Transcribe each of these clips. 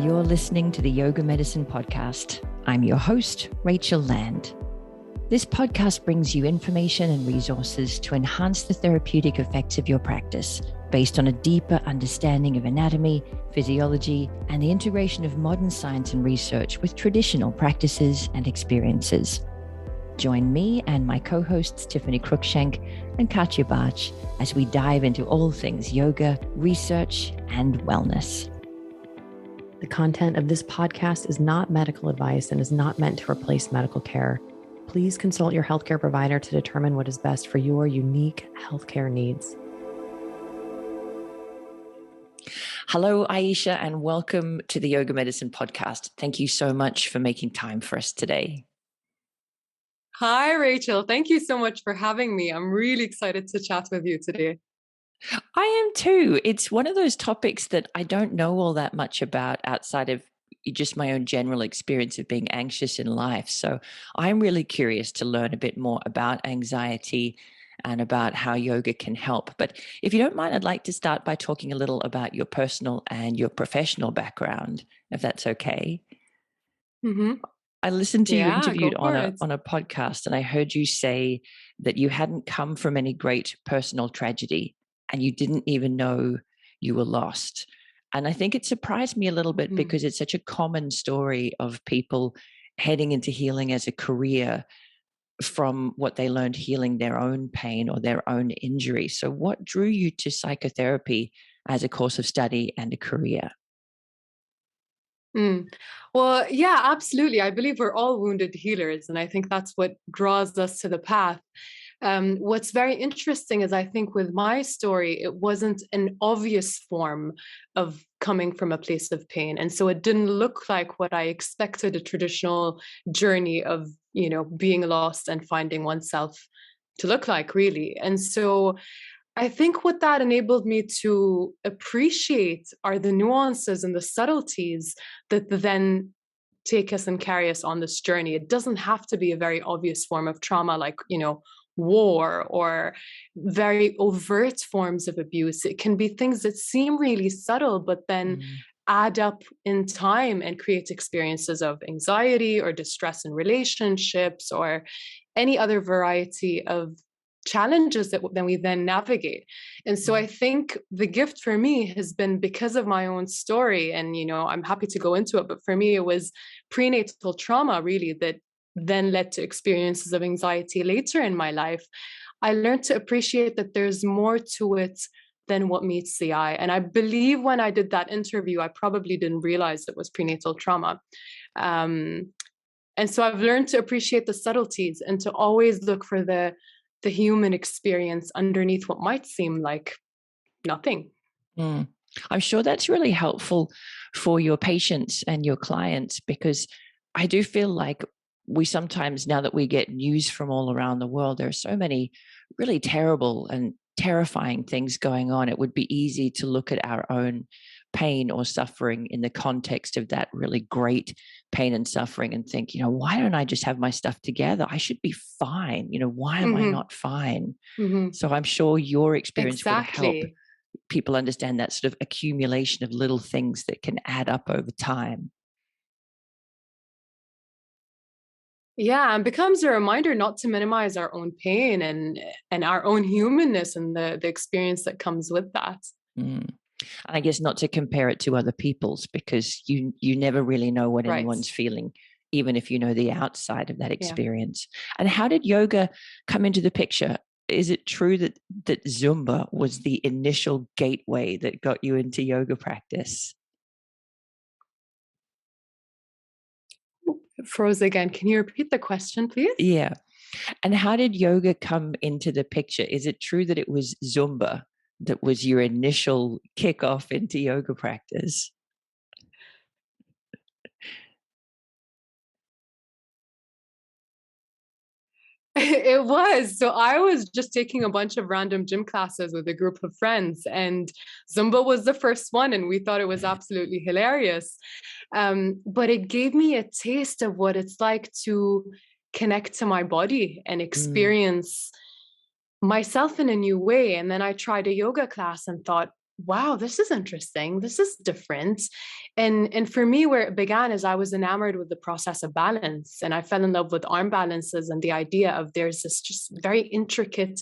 You're listening to the Yoga Medicine Podcast. I'm your host, Rachel Land. This podcast brings you information and resources to enhance the therapeutic effects of your practice based on a deeper understanding of anatomy, physiology, and the integration of modern science and research with traditional practices and experiences. Join me and my co-hosts Tiffany Cruikshank and Katya Bach as we dive into all things yoga, research, and wellness. The content of this podcast is not medical advice and is not meant to replace medical care. Please consult your healthcare provider to determine what is best for your unique healthcare needs. Hello, Aisha, and welcome to the Yoga Medicine Podcast. Thank you so much for making time for us today. Hi, Rachel. Thank you so much for having me. I'm really excited to chat with you today. I am too. It's one of those topics that I don't know all that much about outside of just my own general experience of being anxious in life. So I'm really curious to learn a bit more about anxiety and about how yoga can help. But if you don't mind, I'd like to start by talking a little about your personal and your professional background, if that's okay. Mm-hmm. I listened to you interviewed on a a podcast, and I heard you say that you hadn't come from any great personal tragedy and you didn't even know you were lost. And I think it surprised me a little bit because it's such a common story of people heading into healing as a career from what they learned healing their own pain or their own injury. So what drew you to psychotherapy as a course of study and a career? Well, yeah, absolutely. I believe we're all wounded healers, and I think that's what draws us to the path. What's very interesting is I think with my story, it wasn't an obvious form of coming from a place of pain. And so it didn't look like what I expected a traditional journey of, being lost and finding oneself to look like, really. And so I think what that enabled me to appreciate are the nuances and the subtleties that then take us and carry us on this journey. It doesn't have to be a very obvious form of trauma, like, war or very overt forms of abuse. It can be things that seem really subtle, but then add up in time and create experiences of anxiety or distress in relationships or any other variety of challenges that then we then navigate. And so I think the gift for me has been because of my own story, and I'm happy to go into it, but for me it was prenatal trauma really that then led to experiences of anxiety later in my life. I learned to appreciate that there's more to it than what meets the eye. And I believe when I did that interview, I probably didn't realize it was prenatal trauma. And so I've learned to appreciate the subtleties and to always look for the human experience underneath what might seem like nothing. I'm sure that's really helpful for your patients and your clients, because I do feel like we sometimes, now that we get news from all around the world, there are so many really terrible and terrifying things going on. It would be easy to look at our own pain or suffering in the context of that really great pain and suffering and think, why don't I just have my stuff together? I should be fine. Why am I not fine? So I'm sure your experience will help people understand that sort of accumulation of little things that can add up over time. Yeah, and becomes a reminder not to minimize our own pain and our own humanness and the experience that comes with that. And I guess not to compare it to other people's, because you never really know what anyone's feeling, even if you know the outside of that experience. And how did yoga come into the picture? Is it true that Zumba was the initial gateway that got you into yoga practice? Froze again. Can you repeat the question, please? Yeah. And how did yoga come into the picture? Is it true that it was Zumba that was your initial kickoff into yoga practice? It was. So I was just taking a bunch of random gym classes with a group of friends, and Zumba was the first one, and we thought it was absolutely hilarious. But it gave me a taste of what it's like to connect to my body and experience myself in a new way. And then I tried a yoga class and thought, wow, this is interesting. This is different. And for me, where it began is I was enamored with the process of balance. And I fell in love with arm balances and the idea of there's this just very intricate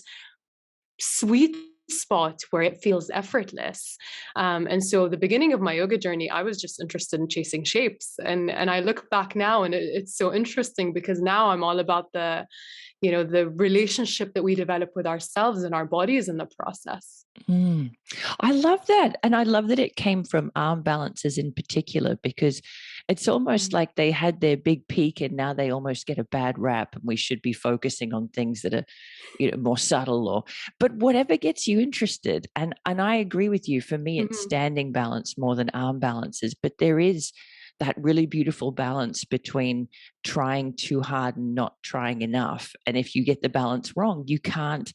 sweet spot where it feels effortless. And so the beginning of my yoga journey, I was just interested in chasing shapes. And I look back now and it's so interesting because now I'm all about the relationship that we develop with ourselves and our bodies in the process. Mm. I love that. And I love that it came from arm balances in particular, because it's almost like they had their big peak and now they almost get a bad rap, and we should be focusing on things that are, more subtle, or but whatever gets you interested. And I agree with you. For me, it's Mhm. standing balance more than arm balances. But there is that really beautiful balance between trying too hard and not trying enough. And if you get the balance wrong, you can't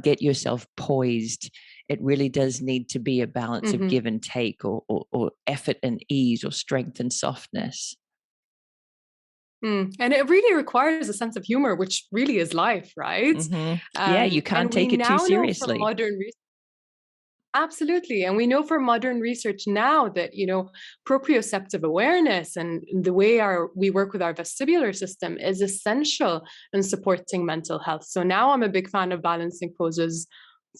get yourself poised. It really does need to be a balance of Mhm. give and take, or effort and ease, or strength and softness. And it really requires a sense of humor, which really is life, right? Yeah, you And can't we take it too now know from seriously. modern research, absolutely, and we know from modern research now that proprioceptive awareness and the way we work with our vestibular system is essential in supporting mental health. So now I'm a big fan of balancing poses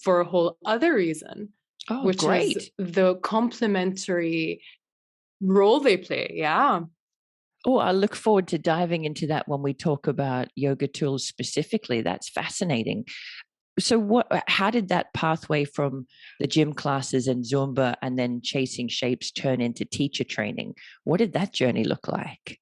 for a whole other reason, Oh, which is great. the complementary role they play. Yeah. Oh, I look forward to diving into that when we talk about yoga tools specifically. That's fascinating. So how did that pathway from the gym classes and Zumba and then chasing shapes turn into teacher training? What did that journey look like?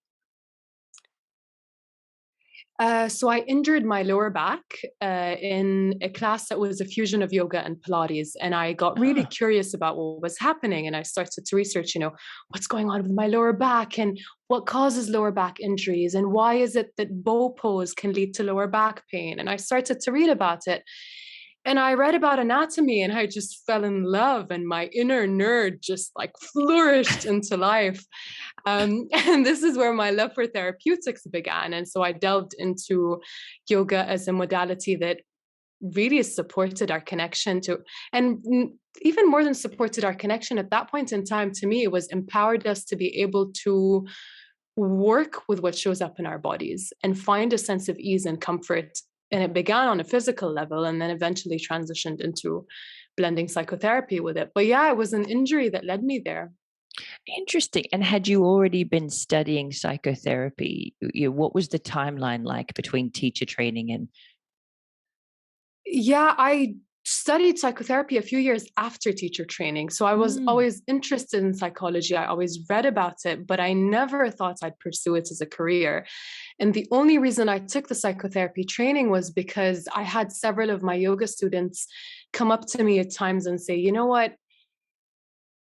So I injured my lower back in a class that was a fusion of yoga and Pilates, and I got really Ah, curious about what was happening, and I started to research, what's going on with my lower back and what causes lower back injuries, and why is it that bow pose can lead to lower back pain, and I started to read about it. And I read about anatomy and I just fell in love, and my inner nerd just like flourished into life. And this is where my love for therapeutics began. And so I delved into yoga as a modality that really supported our connection to, and even more than supported our connection at that point in time, to me, it was empowered us to be able to work with what shows up in our bodies and find a sense of ease and comfort. And it began on a physical level and then eventually transitioned into blending psychotherapy with it. But yeah, it was an injury that led me there. interesting. And had you already been studying psychotherapy? What was the timeline like between teacher training and? Yeah, I studied psychotherapy a few years after teacher training. So I was Mm, always interested in psychology. I always read about it, but I never thought I'd pursue it as a career. And the only reason I took the psychotherapy training was because I had several of my yoga students come up to me at times and say, you know what?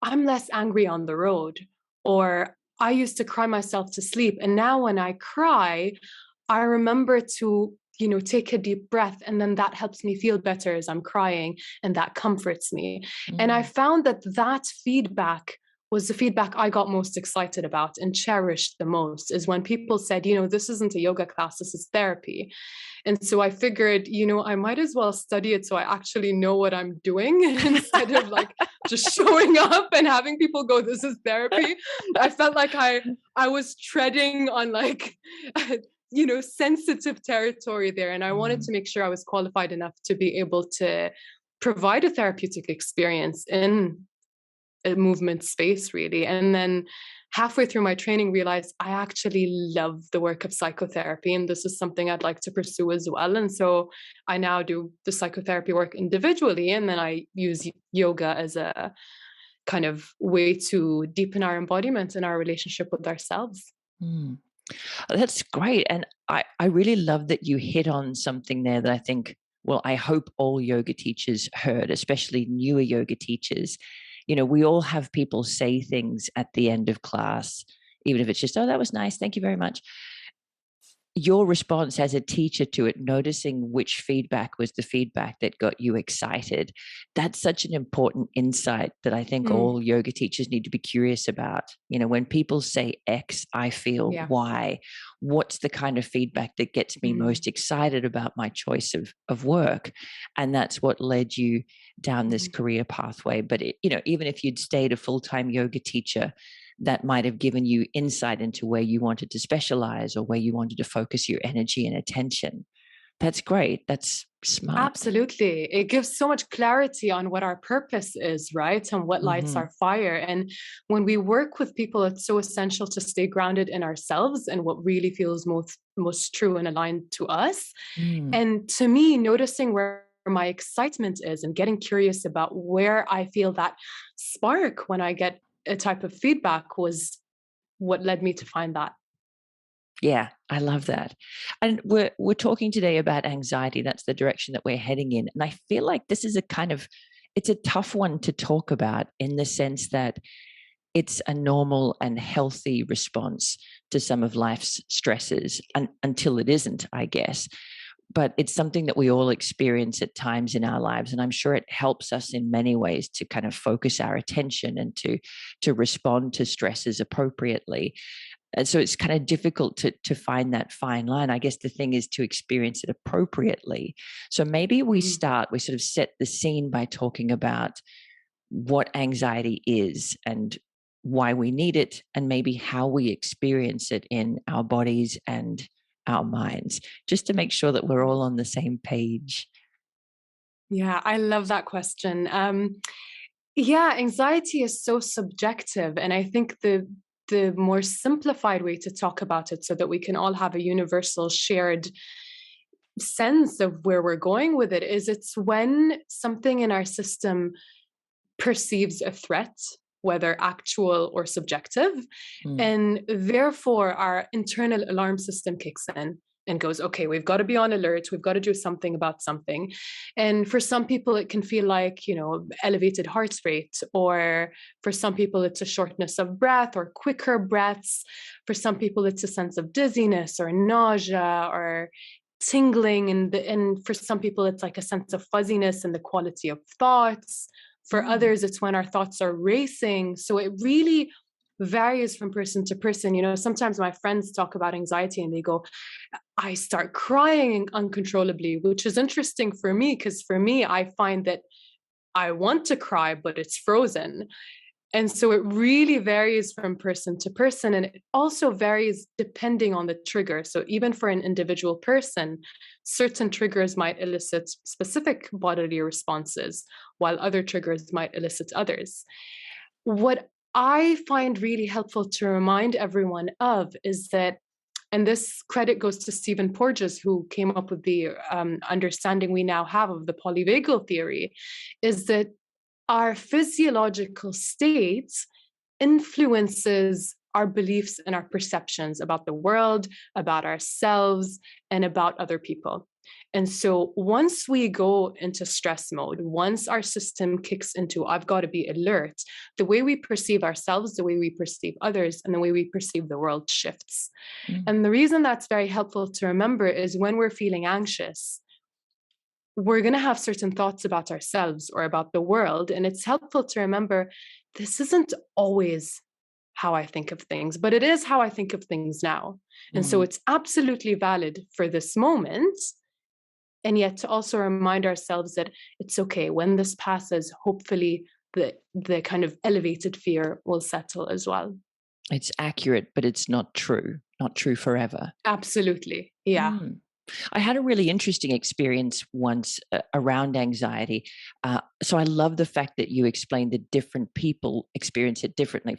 I'm less angry on the road. Or I used to cry myself to sleep. And now when I cry, I remember to, take a deep breath. And then that helps me feel better as I'm crying. And that comforts me. And I mm, found that feedback was the feedback I got most excited about and cherished the most, is when people said, this isn't a yoga class, this is therapy. And so I figured, I might as well study it so I actually know what I'm doing instead of like just showing up and having people go, this is therapy. I felt like I was treading on like sensitive territory there. And I wanted mm. to make sure I was qualified enough to be able to provide a therapeutic experience in a movement space, really. And then halfway through my training, realized I actually love the work of psychotherapy, and this is something I'd like to pursue as well. And so I now do the psychotherapy work individually, and then I use yoga as a kind of way to deepen our embodiment and our relationship with ourselves. Mm. That's great. And I really love that you hit on something there that I think, well, I hope all yoga teachers heard, especially newer yoga teachers. We all have people say things at the end of class, even if it's just, oh, that was nice. Thank you very much. your response as a teacher to it, noticing which feedback was the feedback that got you excited, that's such an important insight that I think Mm, all yoga teachers need to be curious about. When people say X, I feel yeah. Y. What's the kind of feedback that gets me Mm, most excited about my choice of work? And that's what led you down this mm. career pathway. But even if you'd stayed a full-time yoga teacher, that might have given you insight into where you wanted to specialize or where you wanted to focus your energy and attention. That's great. That's smart. Absolutely. It gives so much clarity on what our purpose is, right? And what lights Hmm. our fire. And when we work with people, it's so essential to stay grounded in ourselves and what really feels most true and aligned to us. Mm. And to me, noticing where my excitement is and getting curious about where I feel that spark when I get a type of feedback was what led me to find that. Yeah, I love that. And we're talking today about anxiety. That's the direction that we're heading in. And I feel like this is it's a tough one to talk about in the sense that it's a normal and healthy response to some of life's stresses until it isn't, I guess. But it's something that we all experience at times in our lives. And I'm sure it helps us in many ways to kind of focus our attention and to respond to stresses appropriately. And so it's kind of difficult to find that fine line. I guess the thing is to experience it appropriately. So maybe we Mhm. sort of set the scene by talking about what anxiety is and why we need it, and maybe how we experience it in our bodies and our minds, just to make sure that we're all on the same page. Yeah, I love that question. Yeah, anxiety is so subjective, and I think the more simplified way to talk about it, so that we can all have a universal shared sense of where we're going with it, is it's when something in our system perceives a threat, whether actual or subjective. Mm. And therefore, our internal alarm system kicks in and goes, okay, we've got to be on alert. We've got to do something about something. And for some people, it can feel like, elevated heart rate, or for some people, it's a shortness of breath or quicker breaths. For some people, it's a sense of dizziness or nausea or tingling. And for some people, it's like a sense of fuzziness in the quality of thoughts. For Mm. others, it's when our thoughts are racing. So it really varies from person to person. Sometimes my friends talk about anxiety and they go, I start crying uncontrollably, which is interesting for me because for me, I find that I want to cry, but it's frozen. And so it really varies from person to person. And it also varies depending on the trigger. So even for an individual person, certain triggers might elicit specific bodily responses, while other triggers might elicit others. What I find really helpful to remind everyone of is that, and this credit goes to Stephen Porges, who came up with the understanding we now have of the polyvagal theory, is that our physiological state influences our beliefs and our perceptions about the world, about ourselves, and about other people. And so once we go into stress mode, once our system kicks into, I've got to be alert, the way we perceive ourselves, the way we perceive others, and the way we perceive the world shifts. Mm. And the reason that's very helpful to remember is when we're feeling anxious, we're going to have certain thoughts about ourselves or about the world. And it's helpful to remember this isn't always how I think of things, but it is how I think of things now. And so Mm. it's absolutely valid for this moment. And yet to also remind ourselves that it's okay when this passes, hopefully the kind of elevated fear will settle as well. It's accurate, but it's not true forever. Absolutely. Yeah. Mm. I had a really interesting experience once around anxiety. So I love the fact that you explained that different people experience it differently.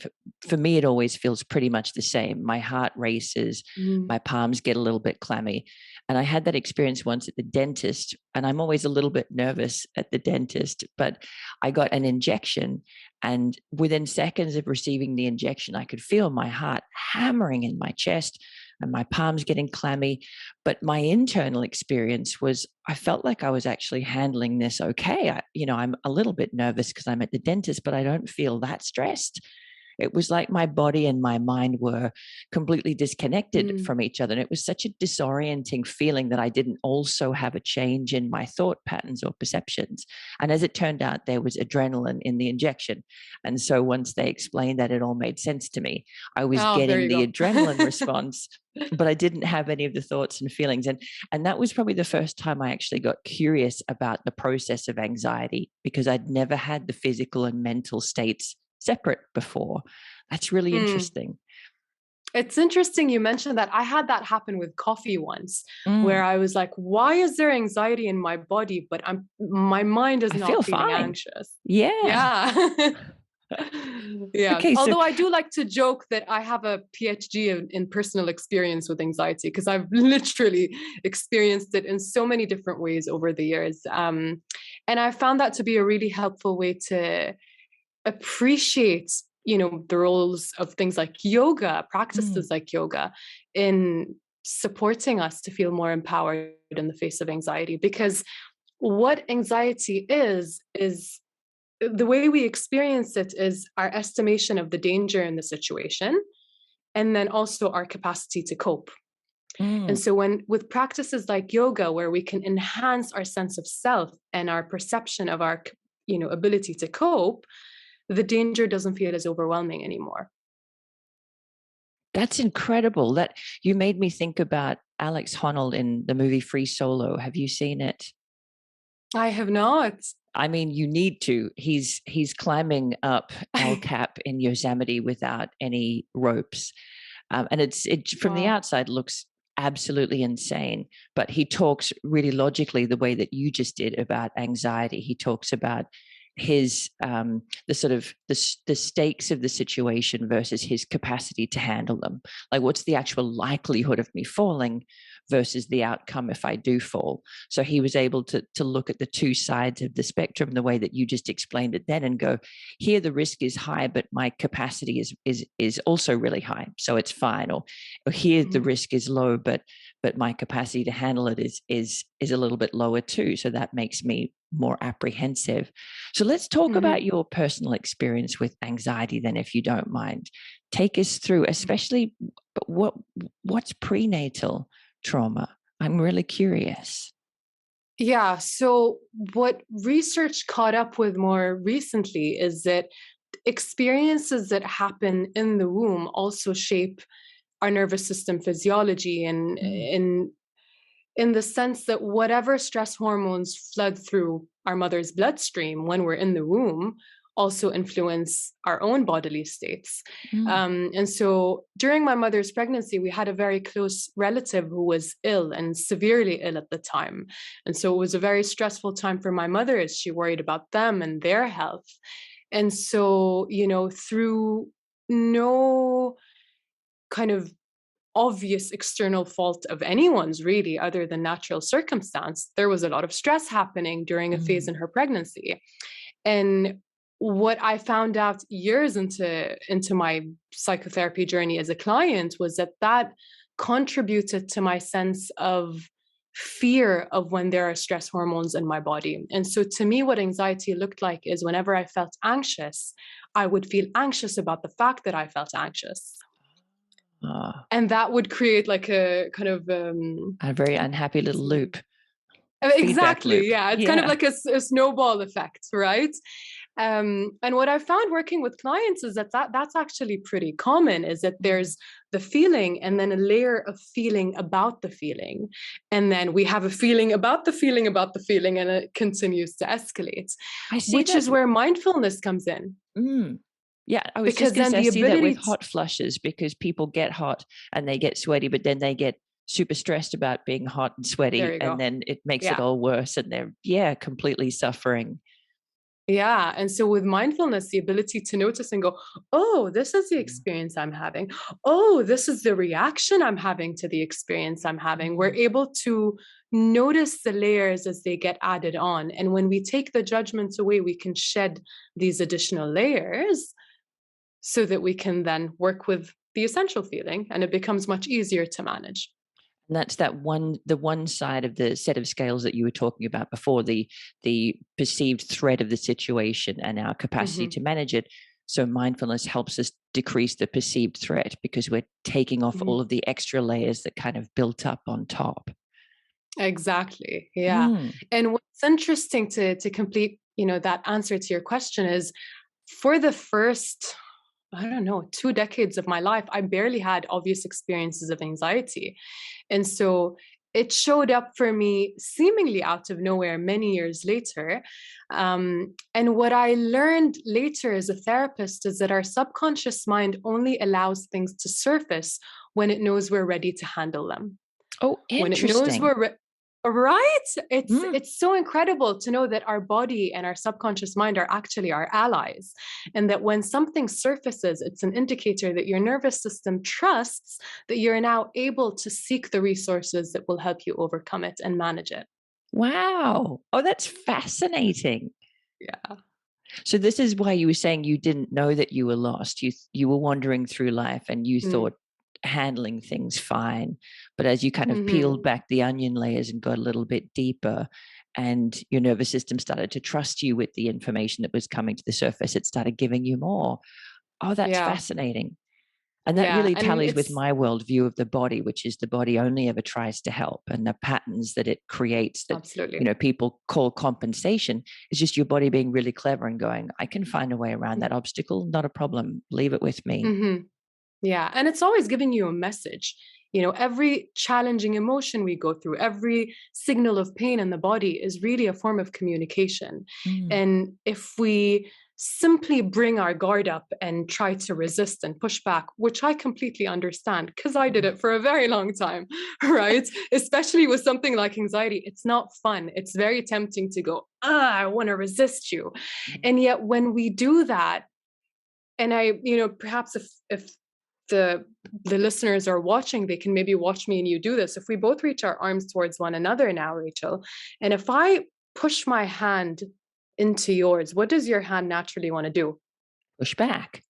For me, it always feels pretty much the same. My heart races, Mm. my palms get a little bit clammy. And I had that experience once at the dentist, and I'm always a little bit nervous at the dentist, but I got an injection. And within seconds of receiving the injection, I could feel my heart hammering in my chest and my palms getting clammy. But my internal experience was I felt like I was actually handling this okay. I'm a little bit nervous because I'm at the dentist, but I don't feel that stressed. It was like my body and my mind were completely disconnected Mm. from each other. And it was such a disorienting feeling that I didn't also have a change in my thought patterns or perceptions. And as it turned out, there was adrenaline in the injection. And so once they explained that, it all made sense to me. I was Oh, there getting you the go. adrenaline response, but I didn't have any of the thoughts and feelings. And that was probably the first time I actually got curious about the process of anxiety, because I'd never had the physical and mental states separate before. That's really Mm. interesting. It's interesting you mentioned that. I had that happen with coffee once, where Mm, I was like, why is there anxiety in my body, but my mind is I feel not feeling fine. anxious? Yeah. Yeah. Yeah. Okay. So, Although I do like to joke that I have a PhD in personal experience with anxiety, because I've literally experienced it in so many different ways over the years. And I found that to be a really helpful way to appreciate, the roles of things like yoga, mm, practices like yoga, in supporting us to feel more empowered in the face of anxiety. Because what anxiety is the way we experience it is our estimation of the danger in the situation, and then also our capacity to cope. And mm. so when with practices like yoga, where we can enhance our sense of self and our perception of our ability to cope, the danger doesn't feel as overwhelming anymore. That's incredible. That you made me think about Alex Honnold in the movie Free Solo. Have you seen it? I have not. I mean, you need to. He's climbing up El Cap in Yosemite without any ropes, and it from the Wow. outside looks absolutely insane. But he talks really logically the way that you just did about anxiety. He talks about his the sort of the stakes of the situation versus his capacity to handle them. Like, what's the actual likelihood of me falling versus the outcome if I do fall? So he was able to look at the two sides of the spectrum the way that you just explained it then, and go, here the risk is high, but my capacity is also really high, so it's fine. Or here the Mhm. risk is low, but my capacity to handle it is a little bit lower too. So that makes me more apprehensive. So let's talk about Mhm. your personal experience with anxiety then, if you don't mind. Take us through, especially what's prenatal trauma. I'm really curious. Yeah. So, what research caught up with more recently is that experiences that happen in the womb also shape our nervous system physiology, and Mm, in the sense that whatever stress hormones flood through our mother's bloodstream when we're in the womb also influence our own bodily states. mm, And so during my mother's pregnancy, we had a very close relative who was ill and severely ill at the time. And so it was a very stressful time for my mother, as she worried about them and their health. And so, through no kind of obvious external fault of anyone's, really, other than natural circumstance, there was a lot of stress happening during a phase mm, in her pregnancy. And what I found out years into my psychotherapy journey as a client was that contributed to my sense of fear of when there are stress hormones in my body. And so to me, what anxiety looked like is whenever I felt anxious, I would feel anxious about the fact that I felt anxious. ah, And that would create like a kind of a very unhappy little loop, feedback exactly, loop. yeah, it's kind of Yeah. like a snowball effect, right? And what I found working with clients is that's actually pretty common, is that Mm. there's the feeling and then a layer of feeling about the feeling, and then we have a feeling about the feeling about the feeling, and it continues to escalate, I see which that. is where mindfulness comes in. Mm. Yeah, I was just Because going to then say, I the see that with ability to, hot flushes, because people get hot and they get sweaty, but then they get super stressed about being hot and there sweaty, you and go. then it makes it Yeah. all worse, and they're, yeah, completely suffering. Yeah. And so with mindfulness, the ability to notice and go, oh, this is the Mm. experience I'm having. Oh, this is the reaction I'm having to the experience I'm having. We're Mm. able to notice the layers as they get added on. And when we take the judgments away, we can shed these additional layers so that we can then work with the essential feeling, and it becomes much easier to manage. And that's the one side of the set of scales that you were talking about before, the perceived threat of the situation and our capacity Hmm. to manage it. So mindfulness helps us decrease the perceived threat because we're taking off all of the extra layers that kind of built up on top. Exactly. Yeah. Mm. And what's interesting to complete, that answer to your question is, for the first, I don't know, 2 decades of my life, I barely had obvious experiences of anxiety. And so it showed up for me seemingly out of nowhere many years later. And what I learned later as a therapist is that our subconscious mind only allows things to surface when it knows we're ready to handle them. Oh, When it knows interesting. right, it's Mm. it's so incredible to know that our body and our subconscious mind are actually our allies, and that when something surfaces, it's an indicator that your nervous system trusts that you're now able to seek the resources that will help you overcome it and manage it. Wow. Oh, that's fascinating. Yeah. So this is why you were saying you didn't know that you were lost. You were wandering through life and you Mm. thought handling things fine. But as you kind of peeled Hmm. back the onion layers and got a little bit deeper, and your nervous system started to trust you with the information that was coming to the surface, it started giving you more. Oh, that's Yeah. fascinating. And that Yeah. really And tallies with it's my worldview of the body, which is the body only ever tries to help. And the patterns that it creates that, absolutely. people call compensation is just your body being really clever and going, I can find a way around that obstacle. Not a problem. Leave it with me. Mm-hmm. Yeah. And it's always giving you a message. Every challenging emotion we go through, every signal of pain in the body is really a form of communication. Mm. And if we simply bring our guard up and try to resist and push back, which I completely understand because I did it for a very long time, right? Especially with something like anxiety, it's not fun. It's very tempting to go, I want to resist you. And yet when we do that, and perhaps if the listeners are watching, they can maybe watch me and you do this. If we both reach our arms towards one another now, Rachel, and if I push my hand into yours, what does your hand naturally want to do? Push back.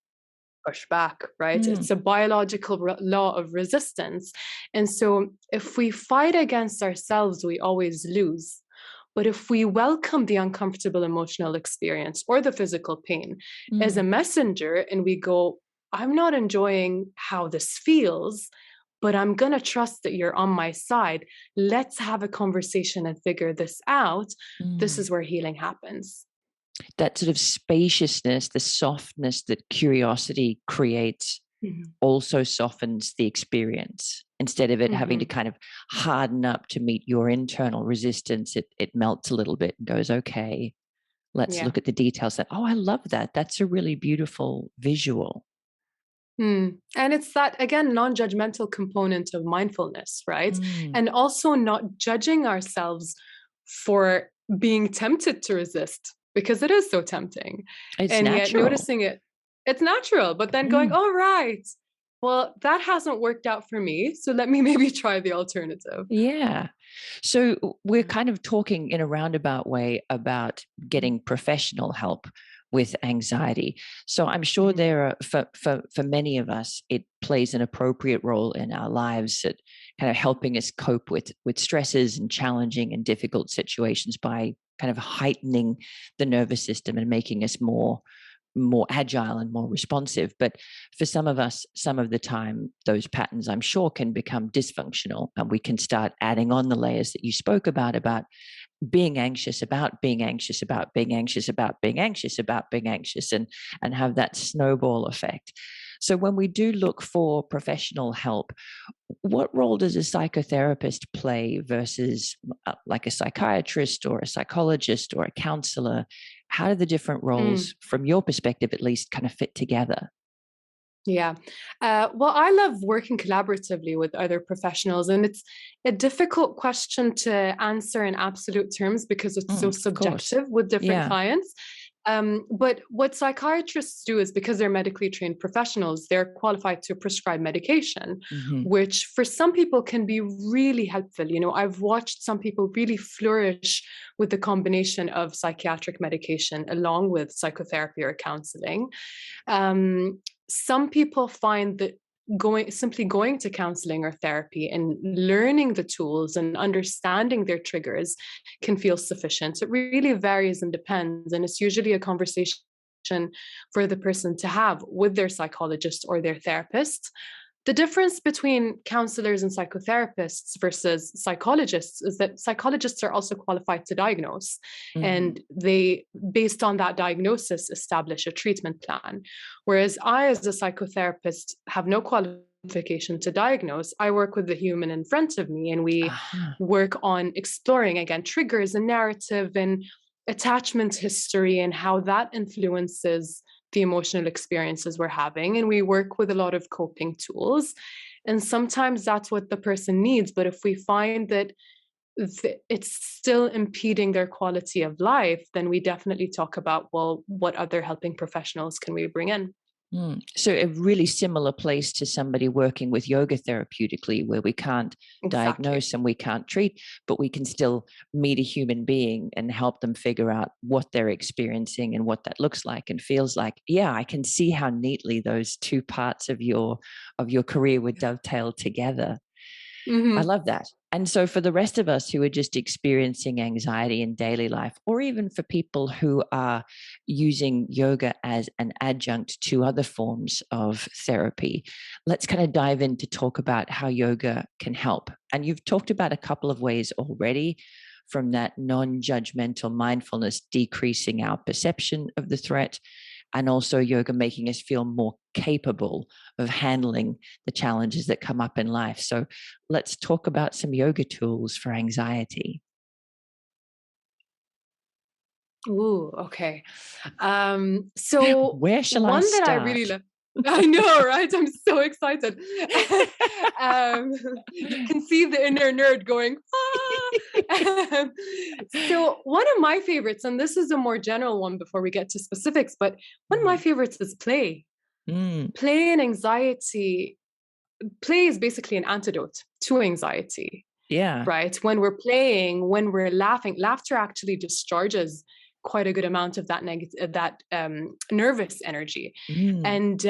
Push back, right? Mm. It's a biological law of resistance. And so if we fight against ourselves, we always lose. But if we welcome the uncomfortable emotional experience or the physical pain as a Mm. messenger, and we go, I'm not enjoying how this feels, but I'm going to trust that you're on my side. Let's have a conversation and figure this out. This Mm. is where healing happens. That sort of spaciousness, the softness that curiosity creates Mhm. also softens the experience. Instead of it having to Mhm. kind of harden up to meet your internal resistance, it melts a little bit and goes, okay, let's Yeah. look at the details. That, oh, I love that. That's a really beautiful visual. And it's that, again, non judgmental component of mindfulness, right? Mm. And also not judging ourselves for being tempted to resist because it is so tempting. It's And yet natural. noticing it, it's natural, but then going, Mm. all right, well, that hasn't worked out for me. So let me maybe try the alternative. Yeah. So we're Yeah. kind of talking in a roundabout way about getting professional help with anxiety. So I'm sure Mhm. there are for many of us, it plays an appropriate role in our lives at kind of helping us cope with stresses and challenging and difficult situations by kind of heightening the nervous system and making us more agile and more responsive. But for some of us, some of the time, those patterns, I'm sure, can become dysfunctional. And we can start adding on the layers that you spoke about being anxious, about being anxious, about being anxious, about being anxious, about being anxious, and have that snowball effect. So when we do look for professional help, what role does a psychotherapist play versus like a psychiatrist or a psychologist or a counselor? How do the different Mm. roles, from your perspective at least, kind of fit together? Yeah. Well, I love working collaboratively with other professionals, and it's a difficult question to answer in absolute terms because it's so Of course. subjective with different Yeah. clients. But what psychiatrists do is because they're medically trained professionals, they're qualified to prescribe medication, Hmm. which for some people can be really helpful. I've watched some people really flourish with the combination of psychiatric medication along with psychotherapy or counseling. Um, some people find that simply going to counseling or therapy and learning the tools and understanding their triggers can feel sufficient. It really varies and depends, and it's usually a conversation for the person to have with their psychologist or their therapist. The difference between counselors and psychotherapists versus psychologists is that psychologists are also qualified to diagnose, and they, based on that diagnosis, establish a treatment plan. Whereas I, as a psychotherapist, have no qualification to diagnose. I work with the human in front of me, and we work on exploring, again, triggers and narrative and attachment history and how that influences the emotional experiences we're having. And we work with a lot of coping tools. And sometimes that's what the person needs. But if we find that it's still impeding their quality of life, then we definitely talk about, well, what other helping professionals can we bring in? So a really similar place to somebody working with yoga therapeutically, where we can't diagnose and we can't treat, but we can still meet a human being and help them figure out what they're experiencing and what that looks like and feels like. Yeah, I can see how neatly those two parts of your career would dovetail together. I love that. And so for the rest of us who are just experiencing anxiety in daily life, or even for people who are using yoga as an adjunct to other forms of therapy, let's kind of dive in to talk about how yoga can help. And you've talked about a couple of ways already, from that non-judgmental mindfulness decreasing our perception of the threat, and also yoga making us feel more capable of handling the challenges that come up in life. So let's talk about some yoga tools for anxiety. Ooh, okay. So where shall I one start? that I really love. I know, right? I'm so excited. You can see the inner nerd going, ah! So one of my favorites, and this is a more general one before we get to specifics, but one of my favorites is play. Play and anxiety. Play is basically an antidote to anxiety. Yeah. Right? When we're playing, when we're laughing, laughter actually discharges quite a good amount of that nervous energy. And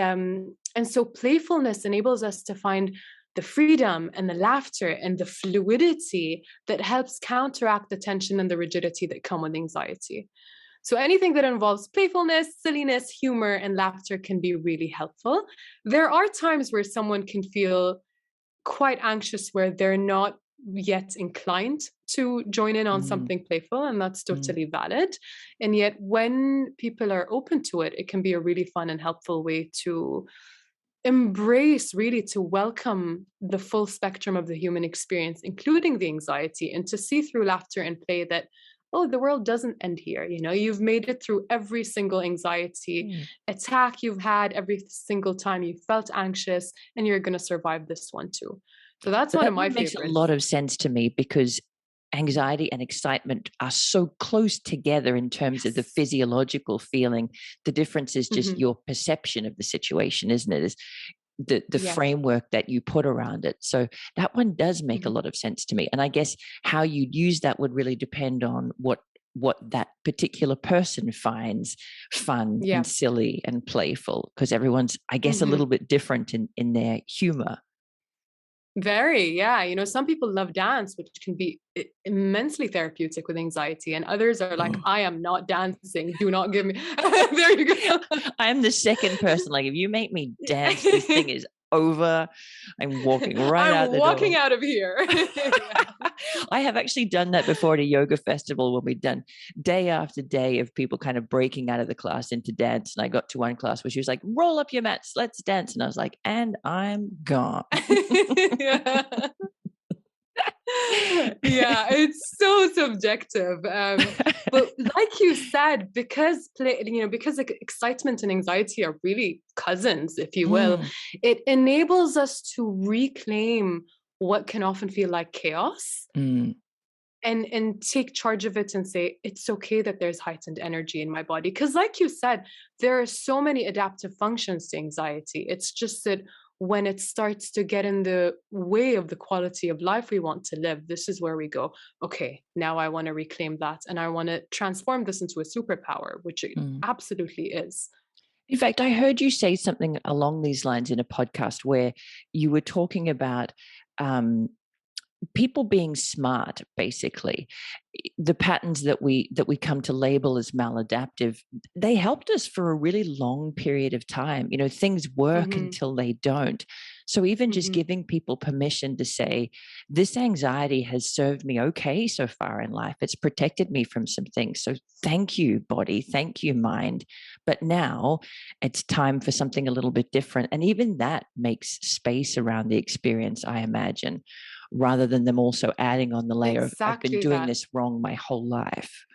so playfulness enables us to find the freedom and the laughter and the fluidity that helps counteract the tension and the rigidity that come with anxiety. So anything that involves playfulness, silliness, humor, and laughter can be really helpful. There are times where someone can feel quite anxious, where they're not yet inclined to join in on something playful, and that's totally valid. And yet when people are open to it, it can be a really fun and helpful way to embrace, really to welcome the full spectrum of the human experience, including the anxiety, and to see through laughter and play that, oh, the world doesn't end here. You know, you've made it through every single anxiety attack you've had, every single time you felt anxious, and you're going to survive this one too. So that's one of my favorites. Makes a lot of sense to me, because anxiety and excitement are so close together in terms of the physiological feeling. The difference is just your perception of the situation, isn't it? Is the framework that you put around it. So that one does make a lot of sense to me. And I guess how you'd use that would really depend on what that particular person finds fun and silly and playful, because everyone's, I guess, a little bit different in their humor. Very, yeah. You know, some people love dance, which can be immensely therapeutic with anxiety, and others are like, I am not dancing. Do not give me. There you go. I am the second person. Like, if you make me dance, this thing is over. I'm walking right out the door. I'm walking out of here. I have actually done that before at a yoga festival, when we'd done day after day of people kind of breaking out of the class into dance. And I got to one class where she was like, roll up your mats, let's dance. And I was like, and I'm gone. Yeah, it's so subjective. But like you said, because excitement and anxiety are really cousins, if you will, it enables us to reclaim what can often feel like chaos and take charge of it and say, it's okay that there's heightened energy in my body. Because like you said, there are so many adaptive functions to anxiety. It's just that when it starts to get in the way of the quality of life we want to live, this is where we go, okay, now I want to reclaim that. And I want to transform this into a superpower, which it absolutely is. In fact, I heard you say something along these lines in a podcast where you were talking about people being smart, basically, the patterns that we come to label as maladaptive, they helped us for a really long period of time. Things work Mm-hmm. until they don't. So even just Mm-hmm. giving people permission to say, this anxiety has served me okay so far in life. It's protected me from some things. So thank you, body. Thank you, mind. But now it's time for something a little bit different. And even that makes space around the experience, I imagine, rather than them also adding on the layer of, I've been Exactly doing that. this wrong my whole life.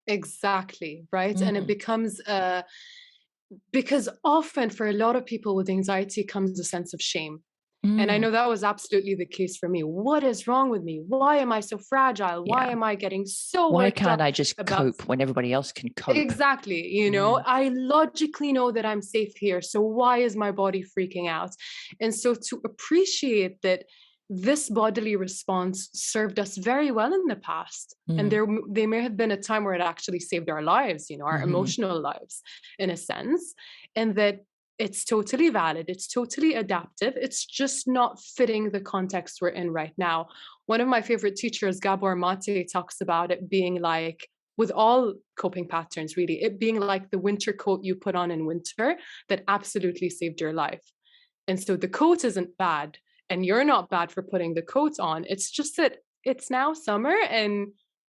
Exactly, right? And it Mm, becomes because often for a lot of people with anxiety comes a sense of shame. And I mm, know that was absolutely the case for me. What is wrong with me? Why am I so fragile? Why yeah. am I getting so Why worked can't up I just about cope when everybody else can cope? exactly, Mm, I logically know that I'm safe here. So why is my body freaking out? And so to appreciate that this bodily response served us very well in the past. And mm, they may have been a time where it actually saved our lives, our mhm. emotional lives in a sense. And that it's totally valid. It's totally adaptive. It's just not fitting the context we're in right now. One of my favorite teachers, Gabor Mate, talks about it being like, with all coping patterns, really, it being like the winter coat you put on in winter that absolutely saved your life. And so the coat isn't bad, and you're not bad for putting the coat on. It's just that it's now summer and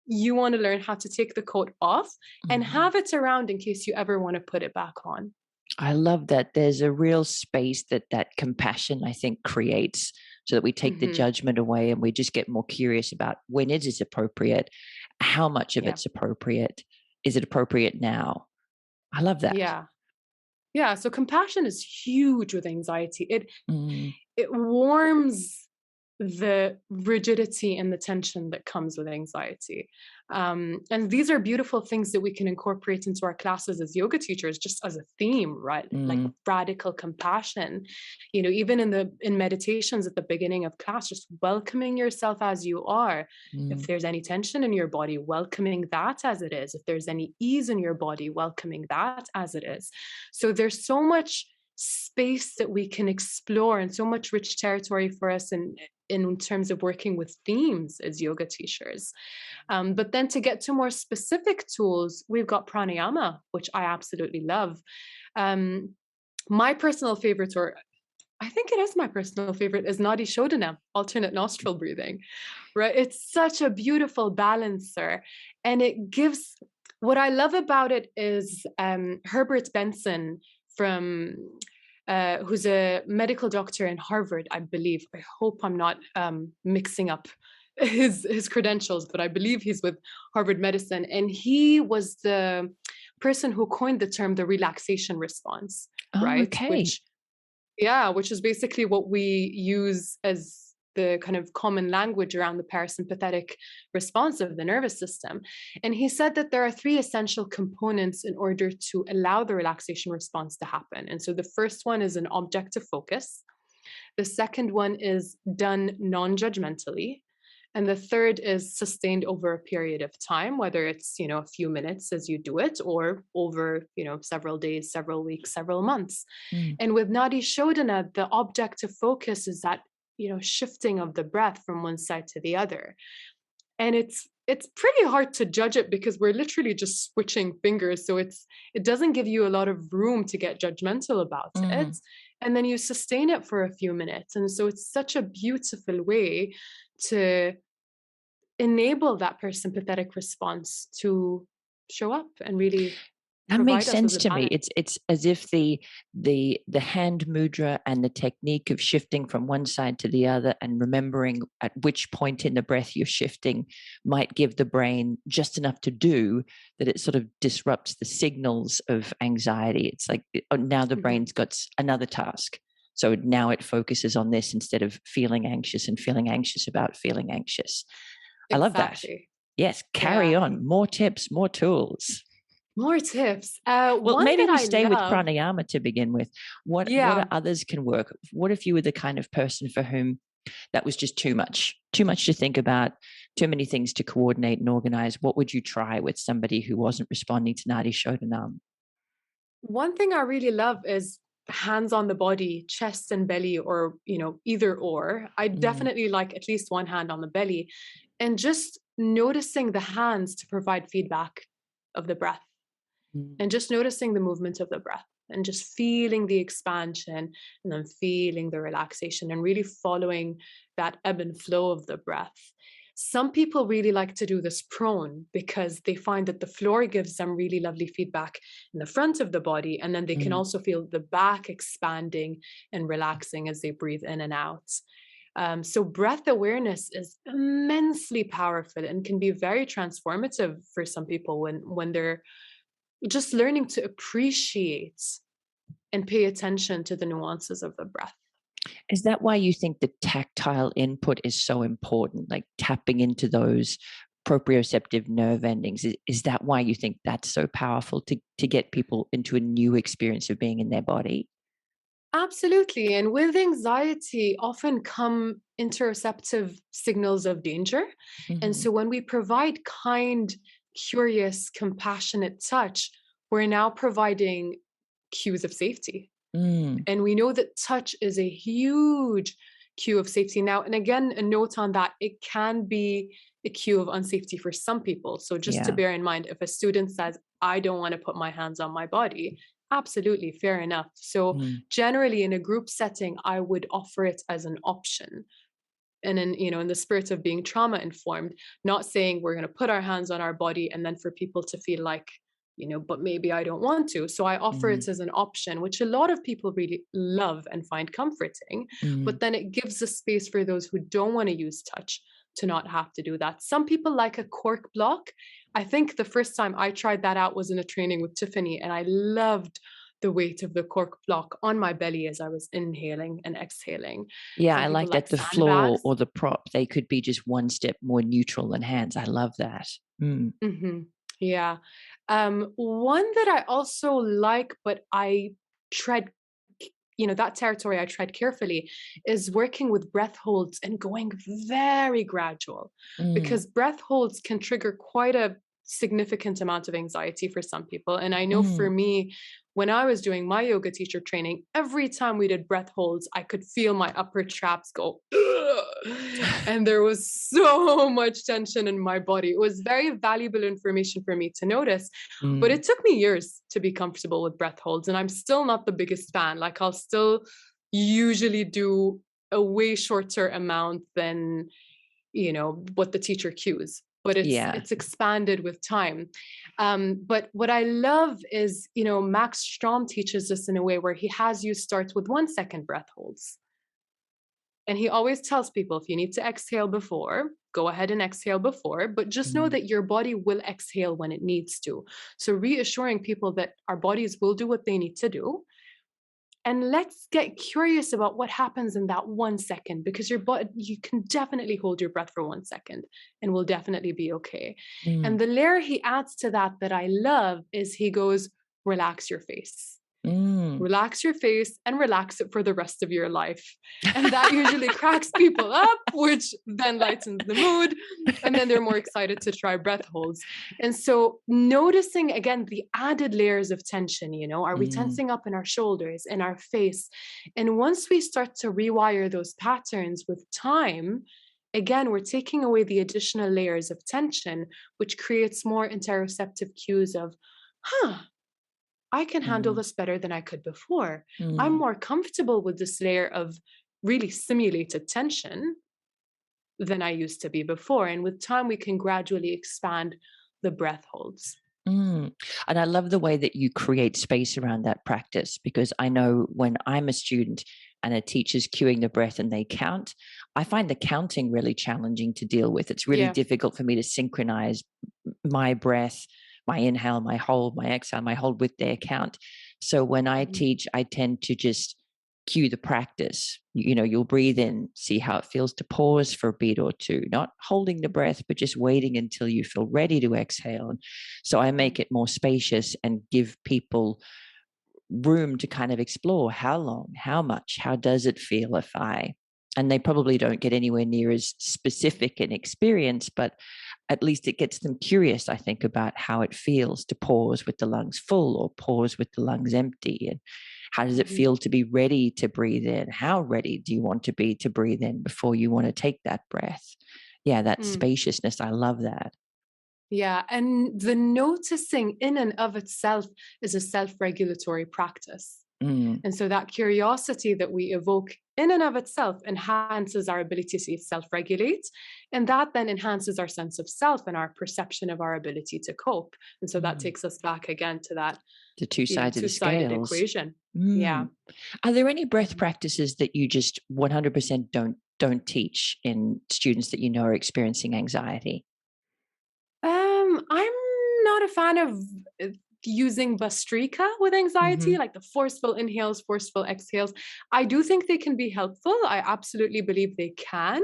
you want to learn how to take the coat off and Mhm. have it around in case you ever want to put it back on. I love that there's a real space that compassion, I think, creates, so that we take the Hmm. judgment away and we just get more curious about when it is appropriate, how much of Yeah. it's appropriate, is it appropriate now? I love that. Yeah. Yeah. So compassion is huge with anxiety. Mm, It warms the rigidity and the tension that comes with anxiety. And these are beautiful things that we can incorporate into our classes as yoga teachers, just as a theme, right? Like mm, radical compassion. Even in meditations at the beginning of class, just welcoming yourself as you are. If mm. there's any tension in your body, welcoming that as it is. If there's any ease in your body, welcoming that as it is. So there's so much space that we can explore and so much rich territory for us in terms of working with themes as yoga teachers. But then to get to more specific tools, we've got pranayama, which I absolutely love. Um, my personal favorite, or I think it is my personal favorite, is Nadi Shodhana, alternate nostril breathing, right? It's such a beautiful balancer. And it gives, what I love about it is Herbert Benson from who's a medical doctor in Harvard, I believe. I hope I'm not mixing up his credentials, but I believe he's with Harvard Medicine, and he was the person who coined the term the relaxation response, Oh, right? okay. Which is basically what we use as the kind of common language around the parasympathetic response of the nervous system. And he said that there are three essential components in order to allow the relaxation response to happen. And so the first one is an objective focus. The second one is done non judgmentally. And the third is sustained over a period of time, whether it's, a few minutes as you do it or over, several days, several weeks, several months. Mm, And with Nadi Shodhana, the objective focus is that, shifting of the breath from one side to the other. And it's pretty hard to judge it because we're literally just switching fingers. So it doesn't give you a lot of room to get judgmental about it. mm. And then you sustain it for a few minutes. And so it's such a beautiful way to enable that parasympathetic response to show up and really That makes provide us with sense a to me. balance. It's as if the hand mudra and the technique of shifting from one side to the other and remembering at which point in the breath you're shifting might give the brain just enough to do that it sort of disrupts the signals of anxiety. It's like, oh, now the Mhm. brain's got another task. So now it focuses on this instead of feeling anxious and feeling anxious about feeling anxious. I love that. Exactly. Yes, carry Yeah. on. More tips, more tools. More tips. Well, One maybe that we I stay with love. pranayama to begin with. What Yeah. are others can work? What if you were the kind of person for whom that was just too much to think about, too many things to coordinate and organize? What would you try with somebody who wasn't responding to Nadi Shodhanam? One thing I really love is hands on the body, chest and belly, or, either or. I Mm, definitely like at least one hand on the belly, and just noticing the hands to provide feedback of the breath, mm. and just noticing the movement of the breath, and just feeling the expansion and then feeling the relaxation, and really following that ebb and flow of the breath. Some people really like to do this prone because they find that the floor gives them really lovely feedback in the front of the body. And then they can Mm. also feel the back expanding and relaxing as they breathe in and out. So, breath awareness is immensely powerful and can be very transformative for some people when they're just learning to appreciate and pay attention to the nuances of the breath. Is that why you think the tactile input is so important, like tapping into those proprioceptive nerve endings? Is that why you think that's so powerful to get people into a new experience of being in their body? Absolutely. And with anxiety, often come interoceptive signals of danger. And Hmm. so when we provide kind, curious, compassionate touch, we're now providing cues of safety. Mm, And we know that touch is a huge cue of safety. Now, and again, a note on that, it can be a cue of unsafety for some people. So just to yeah. bear in mind, if a student says, I don't want to put my hands on my body, absolutely fair enough. So Mm, generally in a group setting, I would offer it as an option. And in the spirit of being trauma informed, not saying we're going to put our hands on our body and then for people to feel like, but maybe I don't want to. So I offer mm, it as an option, which a lot of people really love and find comforting. mm. But then it gives a space for those who don't want to use touch to not have to do that. Some people like a cork block. I think the first time I tried that out was in a training with Tiffany, and I loved the weight of the cork block on my belly as I was inhaling and exhaling. Yeah, Some I people like like that the floor sandbags. or the prop, they could be just one step more neutral than hands. I love that. Mm, Mhm. Yeah. One that I also like, but I tread, that territory I tread carefully, is working with breath holds and going very gradual, mm, because breath holds can trigger quite a significant amount of anxiety for some people. And I know for mm. me, when I was doing my yoga teacher training, every time we did breath holds, I could feel my upper traps go, and there was so much tension in my body. It was very valuable information for me to notice, but Mm. it took me years to be comfortable with breath holds. And I'm still not the biggest fan. Like, I'll still usually do a way shorter amount than, what the teacher cues. But it's Yeah. it's expanded with time. But what I love is, Max Strom teaches this in a way where he has you start with 1 second breath holds. And he always tells people, if you need to exhale before, go ahead and exhale before, but just know Mm. that your body will exhale when it needs to. So, reassuring people that our bodies will do what they need to do. And let's get curious about what happens in that 1 second, because your body, you can definitely hold your breath for 1 second and will definitely be okay. And Mm. the layer he adds to that I love is he goes, relax your face. Mm. Relax your face and relax it for the rest of your life. And that usually cracks people up, which then lightens the mood. And then they're more excited to try breath holds. And so, noticing again the added layers of tension, are we Mm. tensing up in our shoulders, in our face? And once we start to rewire those patterns with time, again, we're taking away the additional layers of tension, which creates more interoceptive cues of, huh, I can handle Mm. this better than I could before. I'm Mm. more comfortable with this layer of really simulated tension than I used to be before. And with time, we can gradually expand the breath holds. Mm. And I love the way that you create space around that practice, because I know when I'm a student and a teacher's cueing the breath and they count, I find the counting really challenging to deal with. It's really Yeah. difficult for me to synchronize my breath, my inhale, my hold, my exhale, my hold with their count. So when I Mhm. teach, I tend to just cue the practice. You'll breathe in, see how it feels to pause for a beat or two, not holding the breath, but just waiting until you feel ready to exhale. And so I make it more spacious and give people room to kind of explore how long, how much, how does it feel if I, and they probably don't get anywhere near as specific an experience, but at least it gets them curious, I think, about how it feels to pause with the lungs full or pause with the lungs empty. And how does it feel to be ready to breathe in? How ready do you want to be to breathe in before you want to take that breath? Yeah, that spaciousness. I love that. Yeah, and the noticing in and of itself is a self-regulatory practice. Mm, And so that curiosity that we evoke in and of itself enhances our ability to self-regulate. And that then enhances our sense of self and our perception of our ability to cope. And so that mm. takes us back again to that, The two sides of the two-sided scales. equation. Yeah. Mm. Are there any breath Mhm. practices that you just 100% don't teach in students that you know are experiencing anxiety? I'm not a fan of uh, using Bastrika with anxiety, Hmm. like the forceful inhales, forceful exhales. I do think they can be helpful. I absolutely believe they can.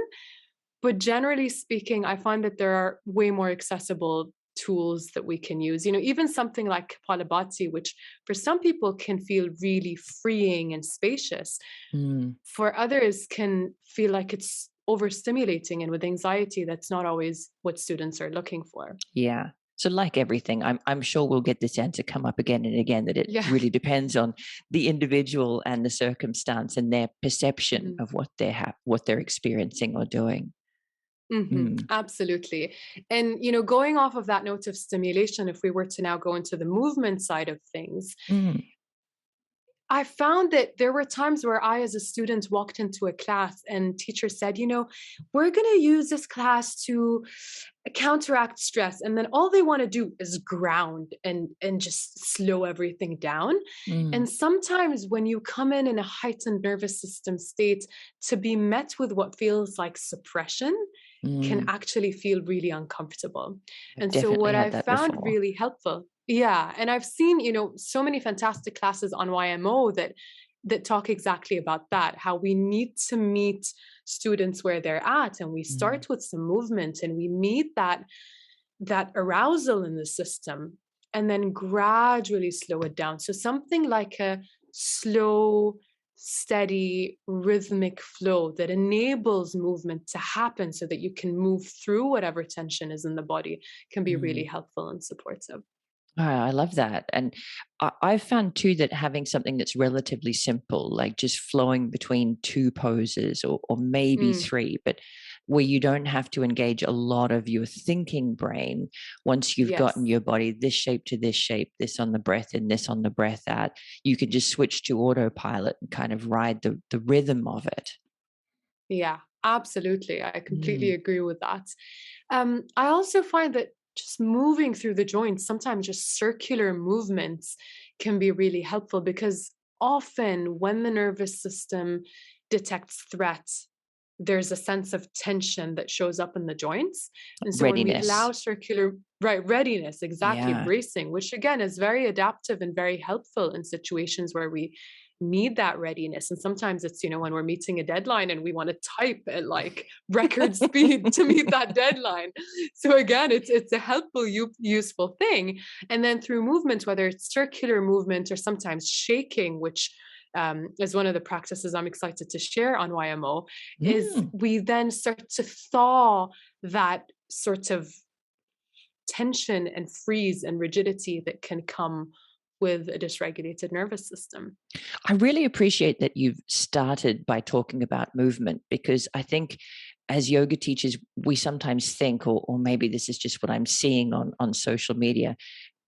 But generally speaking, I find that there are way more accessible tools that we can use. Even something like Kapalabhati, which for some people can feel really freeing and spacious, Mm. for others can feel like it's overstimulating. And with anxiety, that's not always what students are looking for. Yeah. So, like everything, I'm sure we'll get this answer come up again and again, that it Yeah. really depends on the individual and the circumstance and their perception Mhm. of what they're experiencing or doing. Mm. Absolutely. And, going off of that note of stimulation, if we were to now go into the movement side of things, Mm. I found that there were times where I, as a student, walked into a class and teacher said, we're going to use this class to counteract stress. And then all they want to do is ground and just slow everything down. Mm. And sometimes when you come in a heightened nervous system state, to be met with what feels like suppression can Mm. actually feel really uncomfortable. I've And so definitely what had I that found before. really helpful, yeah, and I've seen, so many fantastic classes on YMO that talk exactly about that, how we need to meet students where they're at, and we Mm. start with some movement and we meet that arousal in the system and then gradually slow it down. So something like a slow, steady, rhythmic flow that enables movement to happen so that you can move through whatever tension is in the body can be really Mm. helpful and supportive. I love that. And I've found too that having something that's relatively simple, like just flowing between two poses or maybe Mm, three, but where you don't have to engage a lot of your thinking brain once you've gotten yes. your body this shape to this shape, this on the breath in, this on the breath out, you can just switch to autopilot and kind of ride the rhythm of it. Yeah, absolutely. I completely Mm. agree with that. I also find that just moving through the joints, sometimes just circular movements can be really helpful because often when the nervous system detects threat, there's a sense of tension that shows up in the joints. And so when we Readiness. allow circular, right, readiness, exactly, Yeah. bracing, which again is very adaptive and very helpful in situations where we need that readiness. And sometimes it's, when we're meeting a deadline and we want to type at like record speed to meet that deadline. So again, it's a helpful, useful thing. And then through movement, whether it's circular movement or sometimes shaking, which is one of the practices I'm excited to share on YMO, is Mm. we then start to thaw that sort of tension and freeze and rigidity that can come with a dysregulated nervous system. I really appreciate that you've started by talking about movement, because I think as yoga teachers, we sometimes think, or maybe this is just what I'm seeing on social media,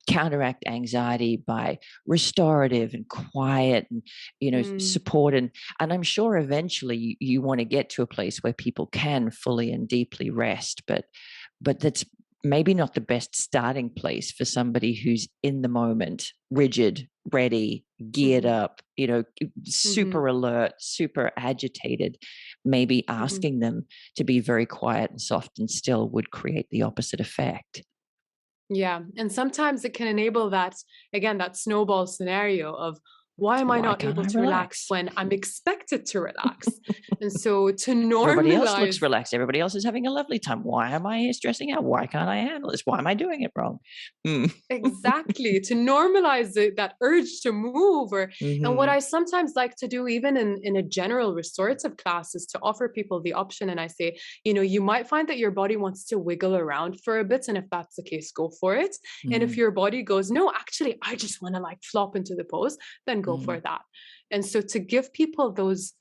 counteract anxiety by restorative and quiet and Mm, support, and I'm sure eventually you want to get to a place where people can fully and deeply rest, but that's maybe not the best starting place for somebody who's in the moment, rigid, ready, geared mhm, up, mhm, super alert, super agitated. Maybe mhm. asking them to be very quiet and soft and still would create the opposite effect. Yeah, and sometimes it can enable that, again, that snowball scenario of why am I Why not can't able I to relax relax? when I'm expected to relax? And so to Everybody else looks normalize relaxed. Everybody else is having a lovely time. Why am I stressing out? Why can't I handle this? Why am I doing it wrong? Mm. exactly, to normalize that urge to move, or and what Mm-hmm. I sometimes like to do even in a general restorative class is to offer people the option, and I say, you might find that your body wants to wiggle around for a bit, and if that's the case, go for it. And if Mm. your body goes, no, actually I just want to like flop into the pose, then go for Mm. that. And so to give people those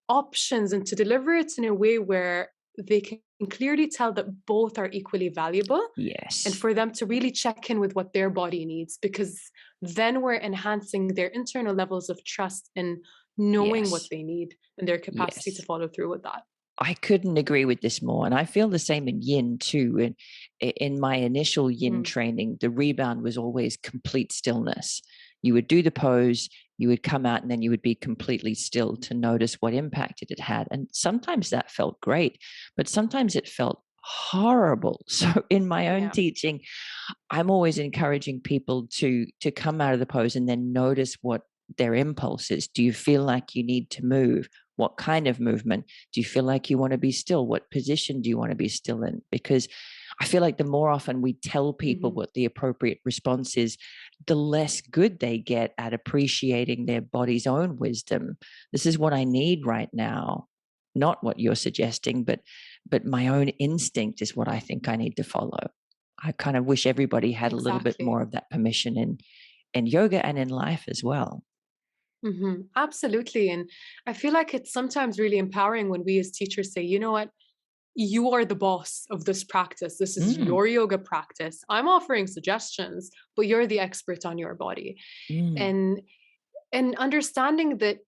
options and to deliver it in a way where they can clearly tell that both are equally valuable, and Yes. for them to really check in with what their body needs, because then we're enhancing their internal levels of trust in knowing what Yes. they need and their capacity to Yes. follow through with that. I couldn't agree with this more. And I feel the same in yin too. And in my initial yin Mm, training, the rebound was always complete stillness. You would do the pose, you would come out, and then you would be completely still to notice what impact it had. And sometimes that felt great, but sometimes it felt horrible. So in my own yeah, teaching, I'm always encouraging people to come out of the pose and then notice what their impulse is. Do you feel like you need to move? What kind of movement? Do you feel like you want to be still? What position do you want to be still in? Because I feel like the more often we tell people hmm, what the appropriate response is, the less good they get at appreciating their body's own wisdom. This is what I need right now, not what you're suggesting, but my own instinct is what I think I need to follow. I kind of wish everybody had a little bit more exactly. of that permission in yoga and in life as well. Absolutely. And I feel like it's sometimes really empowering when we as teachers say, you know what, you are the boss of this practice. This is Mm, your yoga practice. I'm offering suggestions, but you're the expert on your body. mm, And understanding that,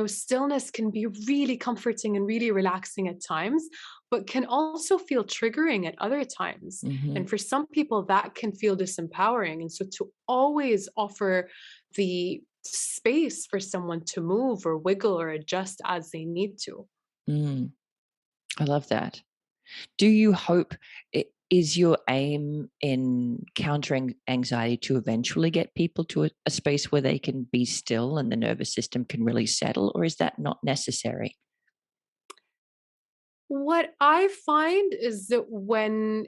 stillness can be really comforting and really relaxing at times, but can also feel triggering at other times. hmm. And for some people that can feel disempowering, and so to always offer the space for someone to move or wiggle or adjust as they need to. Mm. I love that. Do you hope is your aim in countering anxiety to eventually get people to a space where they can be still and the nervous system can really settle, or is that not necessary? What I find is that when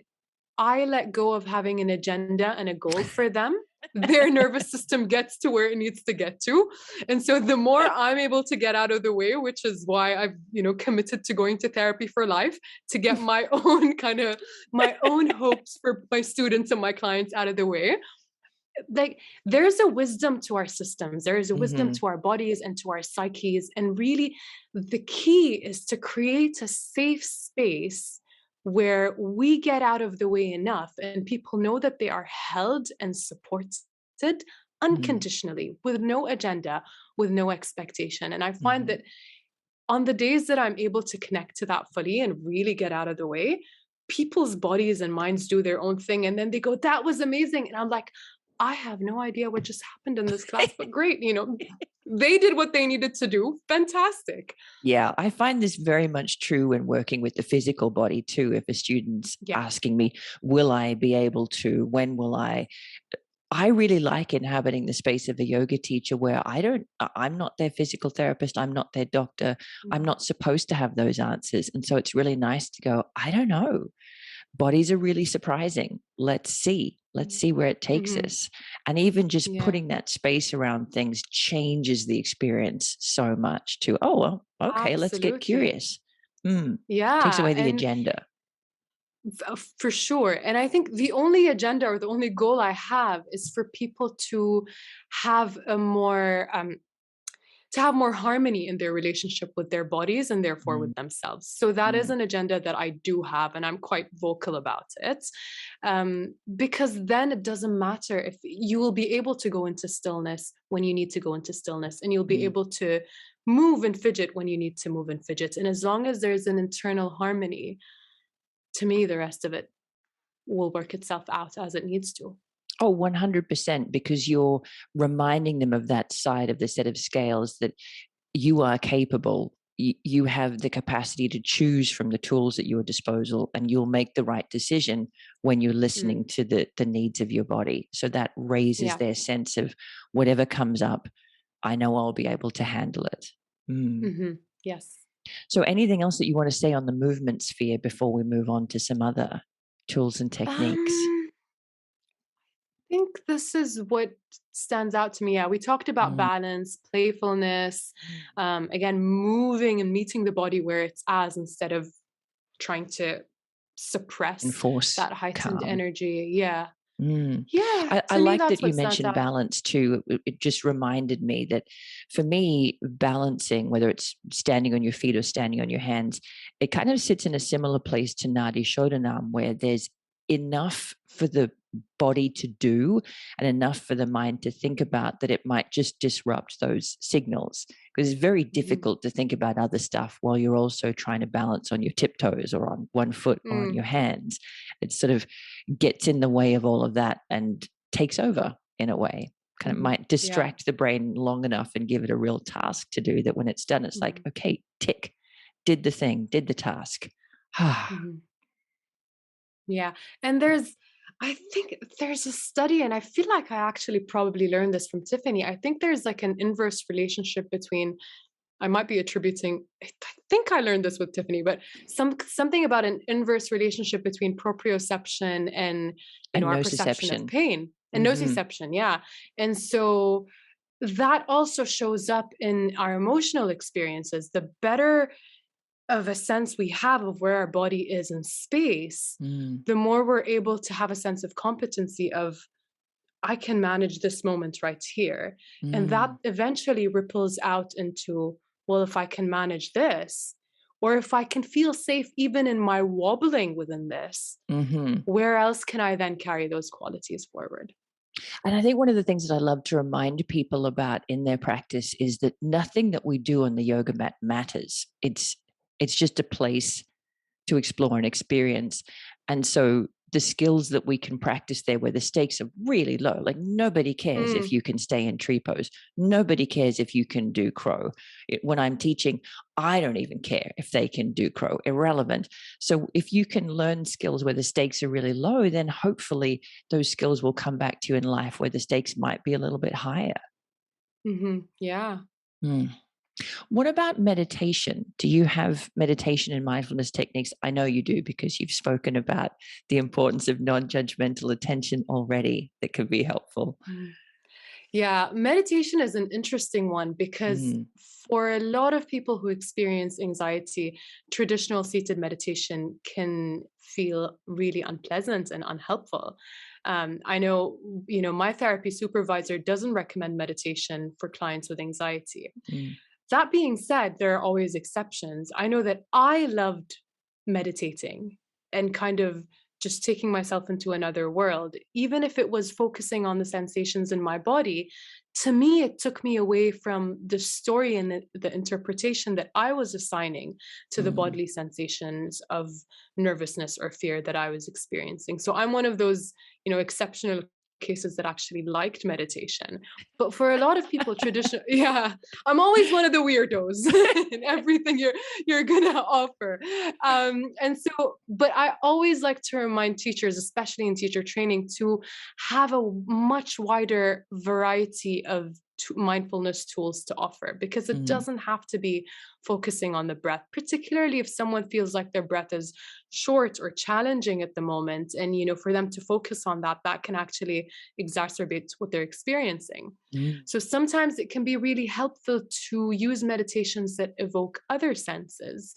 I let go of having an agenda and a goal for them, their nervous system gets to where it needs to get to. And so the more I'm able to get out of the way, which is why I've, committed to going to therapy for life, to get my own my own hopes for my students and my clients out of the way. Like, there's a wisdom to our systems, there is a wisdom Hmm. to our bodies and to our psyches, and really the key is to create a safe space where we get out of the way enough and people know that they are held and supported Mm, unconditionally, with no agenda, with no expectation. And I find mhm. that on the days that I'm able to connect to that fully and really get out of the way, people's bodies and minds do their own thing. And then they go, that was amazing. And I'm like, I have no idea what just happened in this class, but great. They did what they needed to do. Fantastic. Yeah, I find this very much true when working with the physical body too. If a student's Yeah. asking me, will I be able to? When will I really like inhabiting the space of a yoga teacher where I'm not their physical therapist. I'm not their doctor. I'm Mhm. not supposed to have those answers. And so it's really nice to go, I don't know. Bodies are really surprising. Let's see. Let's see where it takes Mhm. us. And even just Yeah, putting that space around things changes the experience so much to, oh, well, okay, let's get absolutely. curious. Hmm. Takes Yeah. away the And agenda. for sure. And I think the only agenda or the only goal I have is for people have a more to have more harmony in their relationship with their bodies and therefore Mm, with themselves. So that is mm, an agenda that I do have, and I'm quite vocal about it. Because then it doesn't matter if you will be able to go into stillness when you need to go into stillness, and you'll be mm. able to move and fidget when you need to move and fidget. And as long as there's an internal harmony, to me, the rest of it will work itself out as it needs to. Oh, 100%, because you're reminding them of that side of the set of scales that you are capable. You have the capacity to choose from the tools at your disposal, and you'll make the right decision when you're Mm, listening to the needs of your body. So that raises yeah. their sense of whatever comes up. I know I'll be able to handle it. Yes. So anything else that you want to say on the movement sphere before we move on to some other tools and techniques? I think this is what stands out to me. Yeah, we talked about Mm, balance, playfulness, again, moving and meeting the body where it's as, instead of trying to suppress enforce that heightened calm. energy. Yeah. Mm. Yeah. I To me, like that's that you what stands mentioned out. balance too. It just reminded me that for me, balancing, whether it's standing on your feet or standing on your hands, it kind of sits in a similar place to Nadi Shodhanam, where there's enough for the body to do and enough for the mind to think about that it might just disrupt those signals. Because it's very Mhm. difficult to think about other stuff while you're also trying to balance on your tiptoes or on one foot or on Mm, your hands. It sort of gets in the way of all of that and takes over in a way. Kind of might yeah. distract the brain long enough and give it a real task to do that when it's done, it's like, Mhm. okay, tick, did the thing, did the task. Mhm. Yeah. And I think there's a study, and I feel like I actually probably learned this from Tiffany. I think there's like an inverse relationship between, I might be attributing, I think I learned this with Tiffany, but something about an inverse relationship between proprioception and, And our perception of nociception. pain and Mm-hmm. nociception. Yeah. And so that also shows up in our emotional experiences. The better of a sense we have of where our body is in space, Mm, the more we're able to have a sense of competency of, I can manage this moment right here. And that mm, eventually ripples out into, well, if I can manage this, or if I can feel safe even in my wobbling within this, mm-hmm. where else can I then carry those qualities forward? And I think one of the things that I love to remind people about in their practice is that nothing that we do on the yoga mat matters. It's just a place to explore and experience. And so the skills that we can practice there where the stakes are really low, like nobody cares if Mm, you can stay in tree pose. Nobody cares if you can do crow. When I'm teaching, I don't even care if they can do crow, irrelevant. So if you can learn skills where the stakes are really low, then hopefully those skills will come back to you in life where the stakes might be a little bit higher. yeah. Mm. What about meditation? Do you have meditation and mindfulness techniques? I know you do because you've spoken about the importance of non judgmental attention already that could be helpful. Mm. Yeah, meditation is an interesting one because Mm, for a lot of people who experience anxiety, traditional seated meditation can feel really unpleasant and unhelpful. I know, my therapy supervisor doesn't recommend meditation for clients with anxiety. mm, That being said, there are always exceptions. I know that I loved meditating and kind of just taking myself into another world, even if it was focusing on the sensations in my body. To me, it took me away from the story and the interpretation that I was assigning to the mm. bodily sensations of nervousness or fear that I was experiencing. So I'm one of those, exceptional cases that actually liked meditation. But for a lot of people, traditional, yeah, I'm always one of the weirdos in everything you're gonna offer. And so, but I always like to remind teachers, especially in teacher training, to have a much wider variety of mindfulness tools to offer, because it Mm, doesn't have to be focusing on the breath, particularly if someone feels like their breath is short or challenging at the moment. And for them to focus on that can actually exacerbate what they're experiencing. mm, So sometimes it can be really helpful to use meditations that evoke other senses.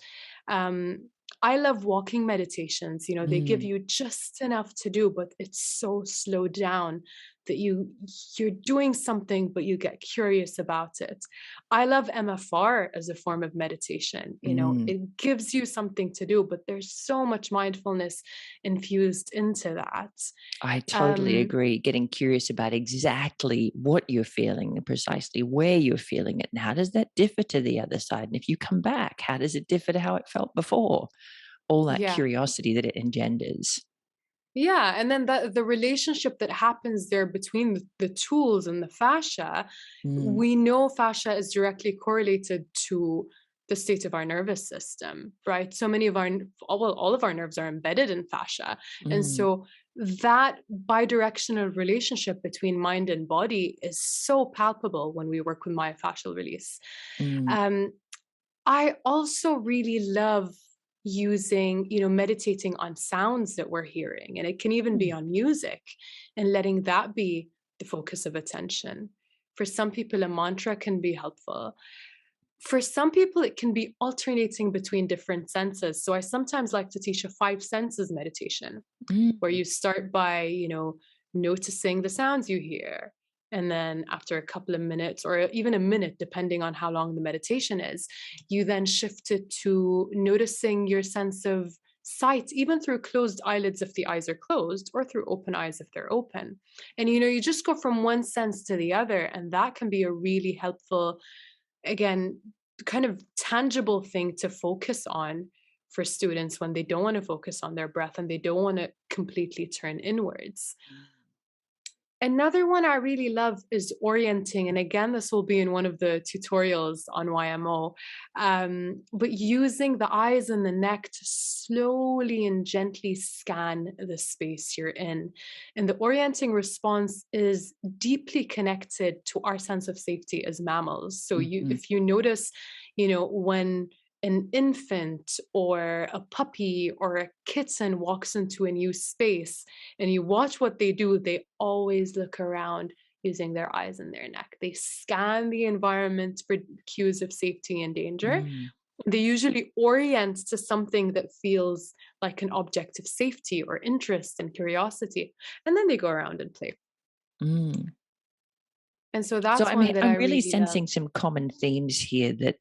Um, I love walking meditations. They give mm. you just enough to do, but it's so slowed down that you're doing something, but you get curious about it. I love MFR as a form of meditation. Mm. It gives you something to do, but there's so much mindfulness infused into that. I totally Um, agree. Getting curious about exactly what you're feeling and precisely where you're feeling it, and how does that differ to the other side? And if you come back, how does it differ to how it felt before? All that yeah. curiosity that it engenders. Yeah, and then the relationship that happens there between the tools and the fascia, Mm, we know fascia is directly correlated to the state of our nervous system, right? So many of all of our nerves are embedded in fascia. And mm, so that bidirectional relationship between mind and body is so palpable when we work with myofascial release. Mm. Um, I also really love using, meditating on sounds that we're hearing, and it can even be on music, and letting that be the focus of attention. For some people, a mantra can be helpful. For some people, it can be alternating between different senses. So I sometimes like to teach a five senses meditation, where Mm. you start by, noticing the sounds you hear. And then after a couple of minutes, or even a minute, depending on how long the meditation is, you then shift it to noticing your sense of sight, even through closed eyelids if the eyes are closed, or through open eyes if they're open. And, you just go from one sense to the other. And that can be a really helpful, again, kind of tangible thing to focus on for students when they don't want to focus on their breath and they don't want to completely turn inwards. Another one I really love is orienting. And again, this will be in one of the tutorials on YMO, but using the eyes and the neck to slowly and gently scan the space you're in. And the orienting response is deeply connected to our sense of safety as mammals. So Mhm. if you notice, when an infant or a puppy or a kitten walks into a new space and you watch what they do, they always look around using their eyes and their neck. They scan the environment for cues of safety and danger. Mm. They usually orient to something that feels like an object of safety or interest and curiosity. And then they go around and play. Mm. And so So, that's I one mean, that I I'm really really love. sensing some common themes here that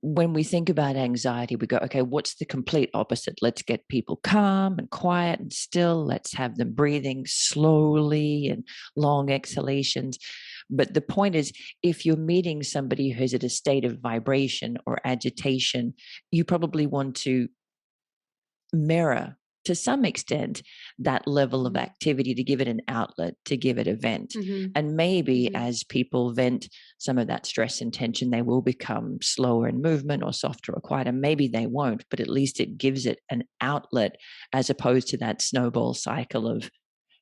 when we think about anxiety, we go, okay, what's the complete opposite? Let's get people calm and quiet and still. Let's have them breathing slowly and long exhalations. But the point is, if you're meeting somebody who's at a state of vibration or agitation, you probably want to mirror to some extent that level of Mhm. activity to give it an outlet, to give it a vent. Mhm. And maybe Mhm. as people vent some of that stress and tension, they will become slower in movement or softer or quieter. Maybe they won't, but at least it gives it an outlet as opposed to that snowball cycle of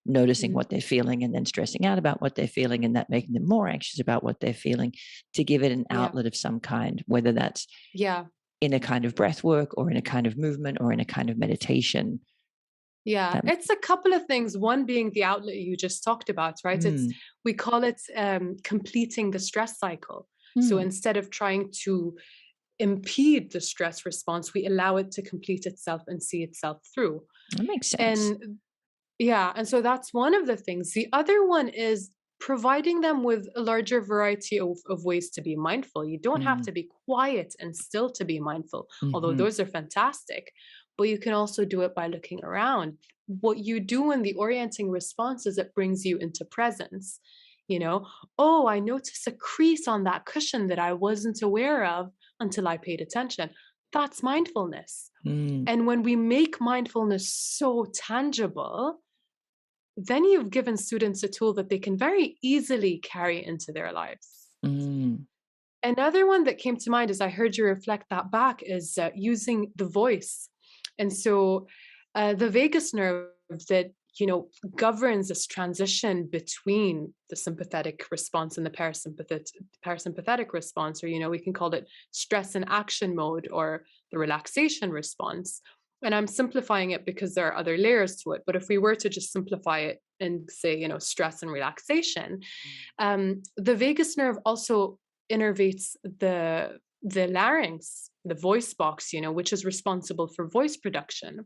noticing Mhm. what they're feeling and then stressing out about what they're feeling and that making them more anxious about what they're feeling, to give it an Yeah. outlet of some kind, whether that's Yeah. in a kind of breath work or in a kind of movement or in a kind of meditation. Yeah, That it's a couple of things. One being the outlet you just talked about, right? mm, We call it completing the stress cycle. So mm, instead of trying to impede the stress response, we allow it to complete itself and see itself through. that makes sense. And yeah, and so that's one of the things. The other one is providing them with a larger variety of ways to be mindful. You don't have Mm, to be quiet and still to be mindful, although mhm, those are fantastic. But you can also do it by looking around. What you do in the orienting response is it brings you into presence. You know, oh, I noticed a crease on that cushion that I wasn't aware of until I paid attention. That's mindfulness. mm, And when we make mindfulness so tangible, then you've given students a tool that they can very easily carry into their lives. mm, Another one that came to mind as I heard you reflect that back is using the voice. And so the vagus nerve that governs this transition between the sympathetic response and the parasympathetic response, or we can call it stress and action mode or the relaxation response. And I'm simplifying it because there are other layers to it. But if we were to just simplify it and say, stress and relaxation, the vagus nerve also innervates the larynx, the voice box, which is responsible for voice production.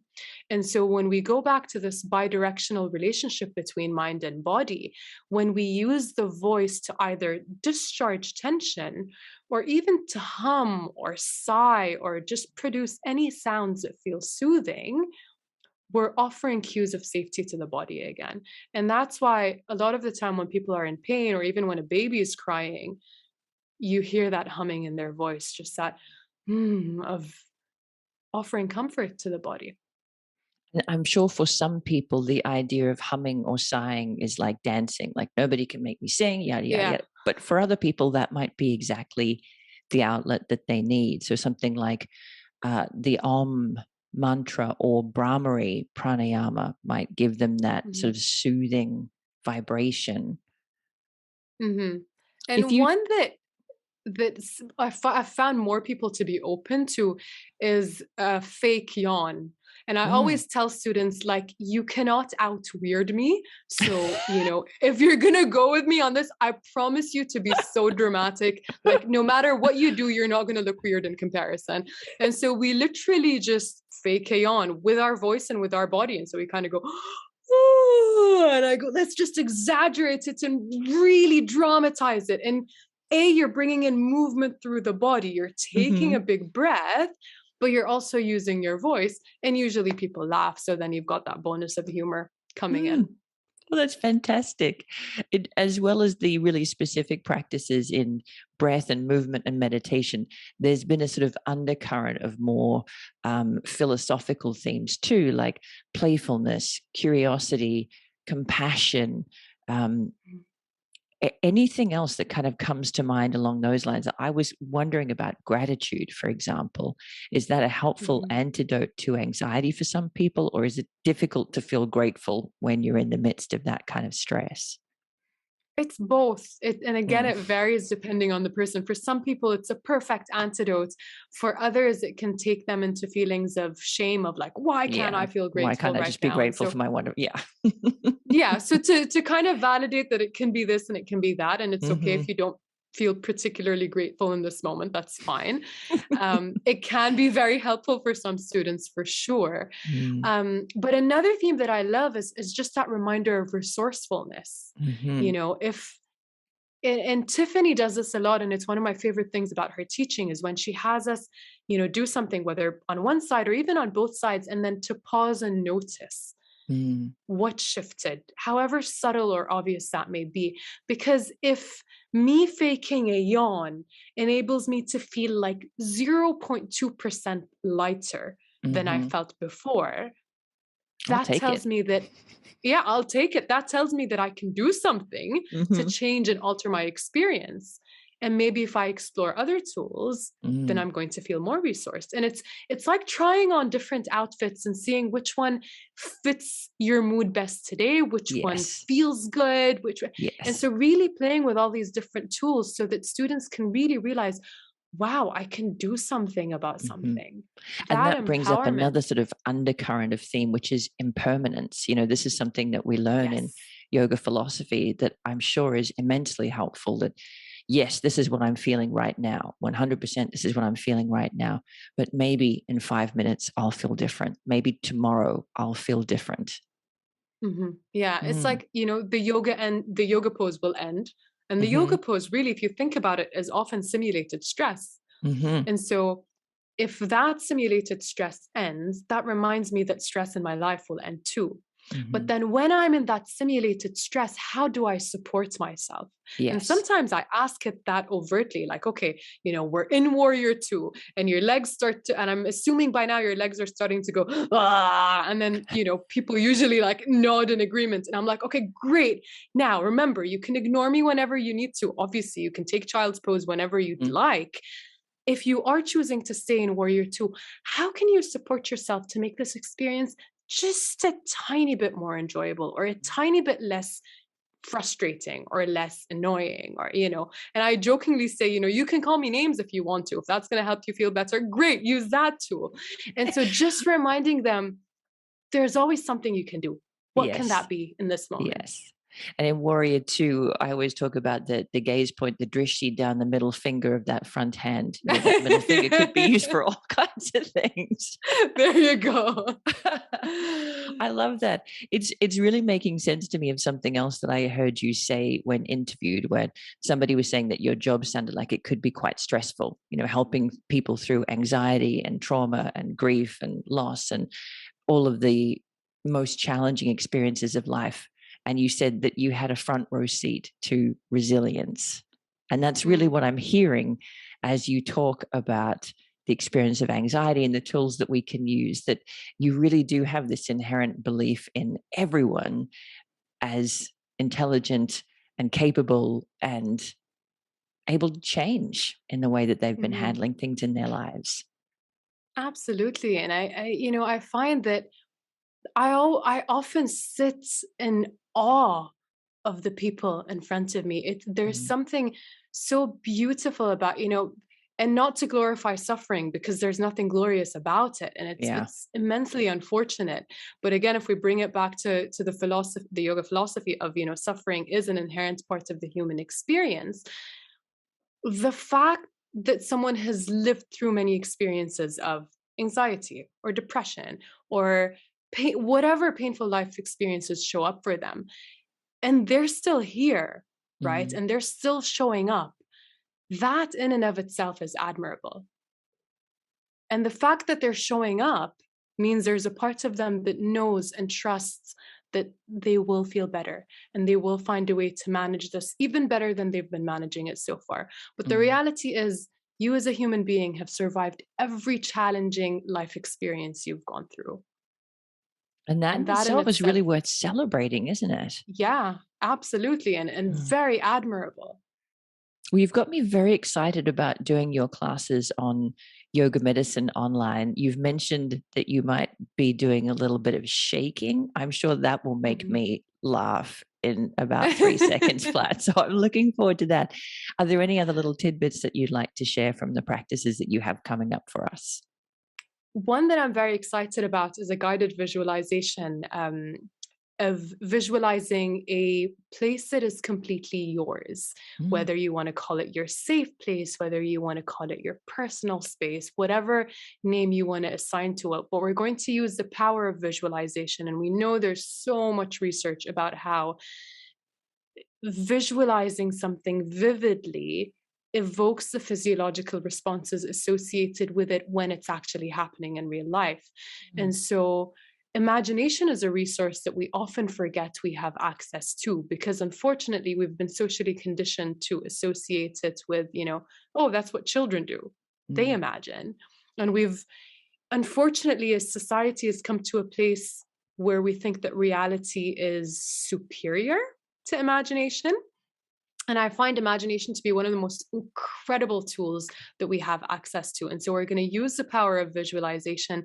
And so when we go back to this bidirectional relationship between mind and body, when we use the voice to either discharge tension or even to hum or sigh or just produce any sounds that feel soothing, we're offering cues of safety to the body again. And that's why a lot of the time when people are in pain or even when a baby is crying, you hear that humming in their voice, just that of offering comfort to the body. and I'm sure for some people, the idea of humming or sighing is like dancing, like nobody can make me sing, yada, yada, Yeah. yada. But for other people, that might be exactly the outlet that they need. So something like the om mantra or Brahmari pranayama might give them that Mm-hmm. sort of soothing vibration. Mm-hmm. If And you, one I've found more people to be open to is a fake yawn. And I mm, always tell students, like, you cannot out weird me. So, if you're going to go with me on this, I promise you to be so dramatic. Like, no matter what you do, you're not going to look weird in comparison. And so we literally just fake a yawn with our voice and with our body. And so we kind of go, and I go, let's just exaggerate it and really dramatize it. And you're bringing in movement through the body. You're taking a big breath, but you're also using your voice. And usually people laugh. So then you've got that bonus of humor coming in. Well, that's fantastic. As well as the really specific practices in breath and movement and meditation, there's been a sort of undercurrent of more philosophical themes too, like playfulness, curiosity, compassion. Anything else that kind of comes to mind along those lines? I was wondering about gratitude, for example. Is that a helpful antidote to anxiety for some people, or is it difficult to feel grateful when you're in the midst of that kind of stress? It's both. And again, Mm. it varies depending on the person. For some people, it's a perfect antidote. For others, it can take them into feelings of shame of like, why can't Yeah. I feel Why grateful can't I right just be now? And grateful so for my wonder? Yeah. yeah, so to kind of validate that it can be this and it can be that, and it's okay if you don't feel particularly grateful in this moment, that's fine. It can be very helpful for some students for sure. Mm. But another theme that I love is just that reminder of resourcefulness. If and Tiffany does this a lot, and it's one of my favorite things about her teaching is when she has us, do something, whether on one side or even on both sides, and then to pause and notice what shifted, however subtle or obvious that may be. Because if me faking a yawn enables me to feel like 0.2% lighter than I felt before, I'll that take it. tells me that, yeah, I'll take it. That tells me that I can do something to change and alter my experience. And maybe if I explore other tools, then I'm going to feel more resourced. And it's like trying on different outfits and seeing which one fits your mood best today, which one Yes. feels good, Yes. and so really playing with all these different tools so that students can really realize, wow, I can do something about something. And That that brings up empowerment. another sort of undercurrent of theme, which is impermanence. This is something that we learn in Yes. yoga philosophy that I'm sure is immensely helpful. That, yes, this is what I'm feeling right now. 100%, this is what I'm feeling right now. But maybe in 5 minutes, I'll feel different. Maybe tomorrow, I'll feel different. Yeah, it's like, the yoga pose will end. And the yoga pose, really, if you think about it, is often simulated stress. And so if that simulated stress ends, that reminds me that stress in my life will end too. But then when I'm in that simulated stress, how do I support myself? And Yes. sometimes I ask it that overtly, like, okay, we're in warrior two and your legs start to, and I'm assuming by now your legs are starting to go, ah, and then, people usually like nod in agreement. And I'm like, okay, great. Now remember, you can ignore me whenever you need to. Obviously, you can take child's pose whenever you'd like. If you are choosing to stay in warrior two, how can you support yourself to make this experience just a tiny bit more enjoyable or a tiny bit less frustrating or less annoying? Or, and I jokingly say, you can call me names if you want to. If that's going to help you feel better, great, use that tool. And so just reminding them there's always something you can do. What can Yes. that be in this moment? Yes. And in Warrior 2, I always talk about the gaze point, the drishti down the middle finger of that front hand. That middle finger could be used for all kinds of things. There you go. I love that. It's really making sense to me of something else that I heard you say when interviewed, where somebody was saying that your job sounded like it could be quite stressful, helping people through anxiety and trauma and grief and loss and all of the most challenging experiences of life. And you said that you had a front row seat to resilience. And that's really what I'm hearing as you talk about the experience of anxiety and the tools that we can use, that you really do have this inherent belief in everyone as intelligent and capable and able to change in the way that they've been handling things in their lives. Absolutely. And I find that I often sit in awe of the people in front of me. There's Mm. something so beautiful about, and not to glorify suffering, because there's nothing glorious about it, and Yeah. it's immensely unfortunate. But again, if we bring it back to the philosophy, the yoga philosophy of, suffering is an inherent part of the human experience. The fact that someone has lived through many experiences of anxiety or depression or pain, whatever painful life experiences show up for them, and they're still here, right? Mm. And they're still showing up. That in and of itself is admirable. And the fact that they're showing up means there's a part of them that knows and trusts that they will feel better and they will find a way to manage this even better than they've been managing it so far. But the Mm. reality is, you as a human being have survived every challenging life experience you've gone through. And that And in that in itself is itself, really worth celebrating, isn't it? yeah, absolutely. And Mm. very admirable. Well, you've got me very excited about doing your classes on yoga medicine online. You've mentioned that you might be doing a little bit of shaking. I'm sure that will make Mhm. me laugh in about 3 seconds flat. So I'm looking forward to that. Are there any other little tidbits that you'd like to share from the practices that you have coming up for us? One that I'm very excited about is a guided visualization, of visualizing a place that is completely yours, Mm. whether you want to call it your safe place, whether you want to call it your personal space, whatever name you want to assign to it. But we're going to use the power of visualization. And we know there's so much research about how visualizing something vividly evokes the physiological responses associated with it when it's actually happening in real life. And Mm. so, imagination is a resource that we often forget we have access to, because unfortunately, we've been socially conditioned to associate it with, oh, that's what children do. They Mm. imagine. And we've, unfortunately, as society has come to a place where we think that reality is superior to imagination. And I find imagination to be one of the most incredible tools that we have access to. And so we're going to use the power of visualization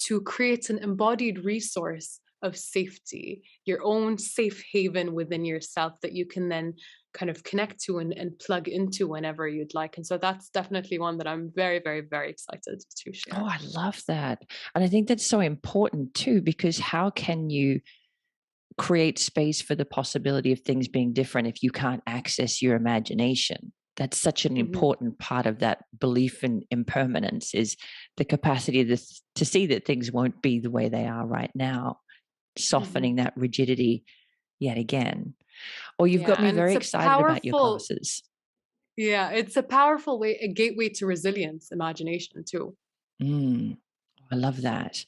to create an embodied resource of safety, your own safe haven within yourself that you can then kind of connect to and plug into whenever you'd like. And so that's definitely one that I'm very, very, very excited to Oh, share. I love that. And I think that's so important too, because how can you create space for the possibility of things being different if you can't access your imagination? That's such an Mhm, important part of that belief in impermanence, is the capacity to see that things won't be the way they are right now, mhm. softening that rigidity yet again. Or you've Yeah, got me and very excited about your classes. it's a powerful way, a gateway to resilience, imagination too. Mm, I love that.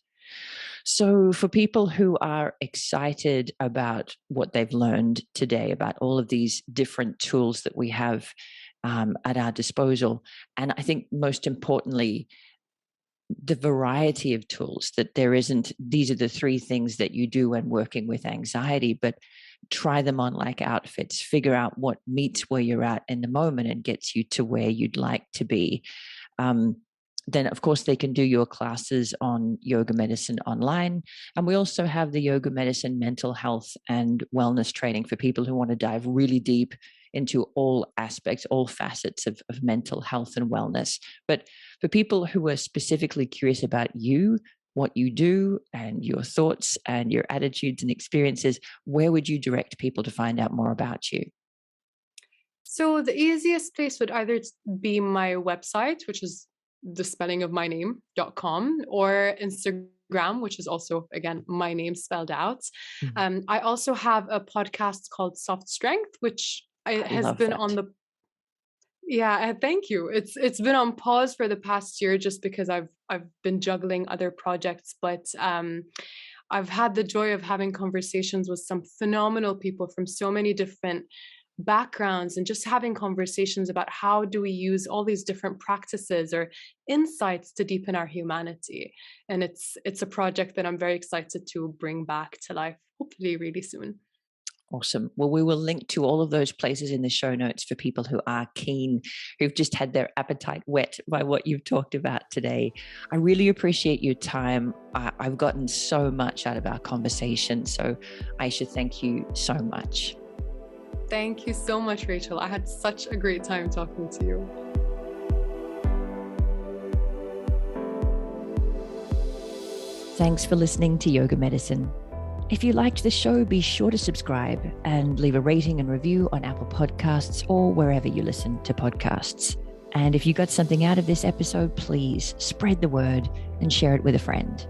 So, for people who are excited about what they've learned today, about all of these different tools that we have at our disposal, and I think most importantly, the variety of tools, that there isn't, these are the three things that you do when working with anxiety, but try them on like outfits, figure out what meets where you're at in the moment and gets you to where you'd like to be. um, then of course they can do your classes on yoga medicine online. And we also have the yoga medicine mental health and wellness training for people who want to dive really deep into all aspects, all facets of mental health and wellness. But for people who are specifically curious about you, what you do and your thoughts and your attitudes and experiences, where would you direct people to find out more about you? So the easiest place would either be my website, which is the spelling of my name.com, or Instagram, which is also, again, my name spelled out. Mhm. I also have a podcast called Soft Strength, which I has love been that. on the, yeah, thank you. It's been on pause for the past year just because I've been juggling other projects, but I've had the joy of having conversations with some phenomenal people from so many different backgrounds, and just having conversations about how do we use all these different practices or insights to deepen our humanity. And it's a project that I'm very excited to bring back to life, hopefully really soon. Awesome. Well, we will link to all of those places in the show notes for people who are keen, who've just had their appetite whet by what you've talked about today. I really appreciate your time. I've gotten so much out of our conversation. So, Aisha, thank you so much. Thank you so much, Rachel. I had such a great time talking to you. Thanks for listening to Yoga Medicine. If you liked the show, be sure to subscribe and leave a rating and review on Apple Podcasts or wherever you listen to podcasts. And if you got something out of this episode, please spread the word and share it with a friend.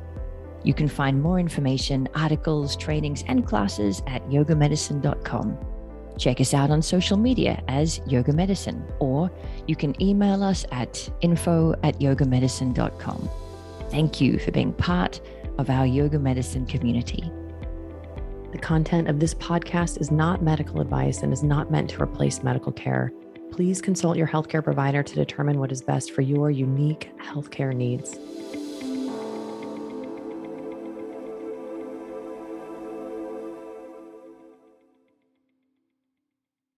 You can find more information, articles, trainings, and classes at yogamedicine.com. Check us out on social media as Yoga Medicine, or you can email us at info@yogamedicine.com. Thank you for being part of our Yoga Medicine community. The content of this podcast is not medical advice and is not meant to replace medical care. Please consult your healthcare provider to determine what is best for your unique healthcare needs.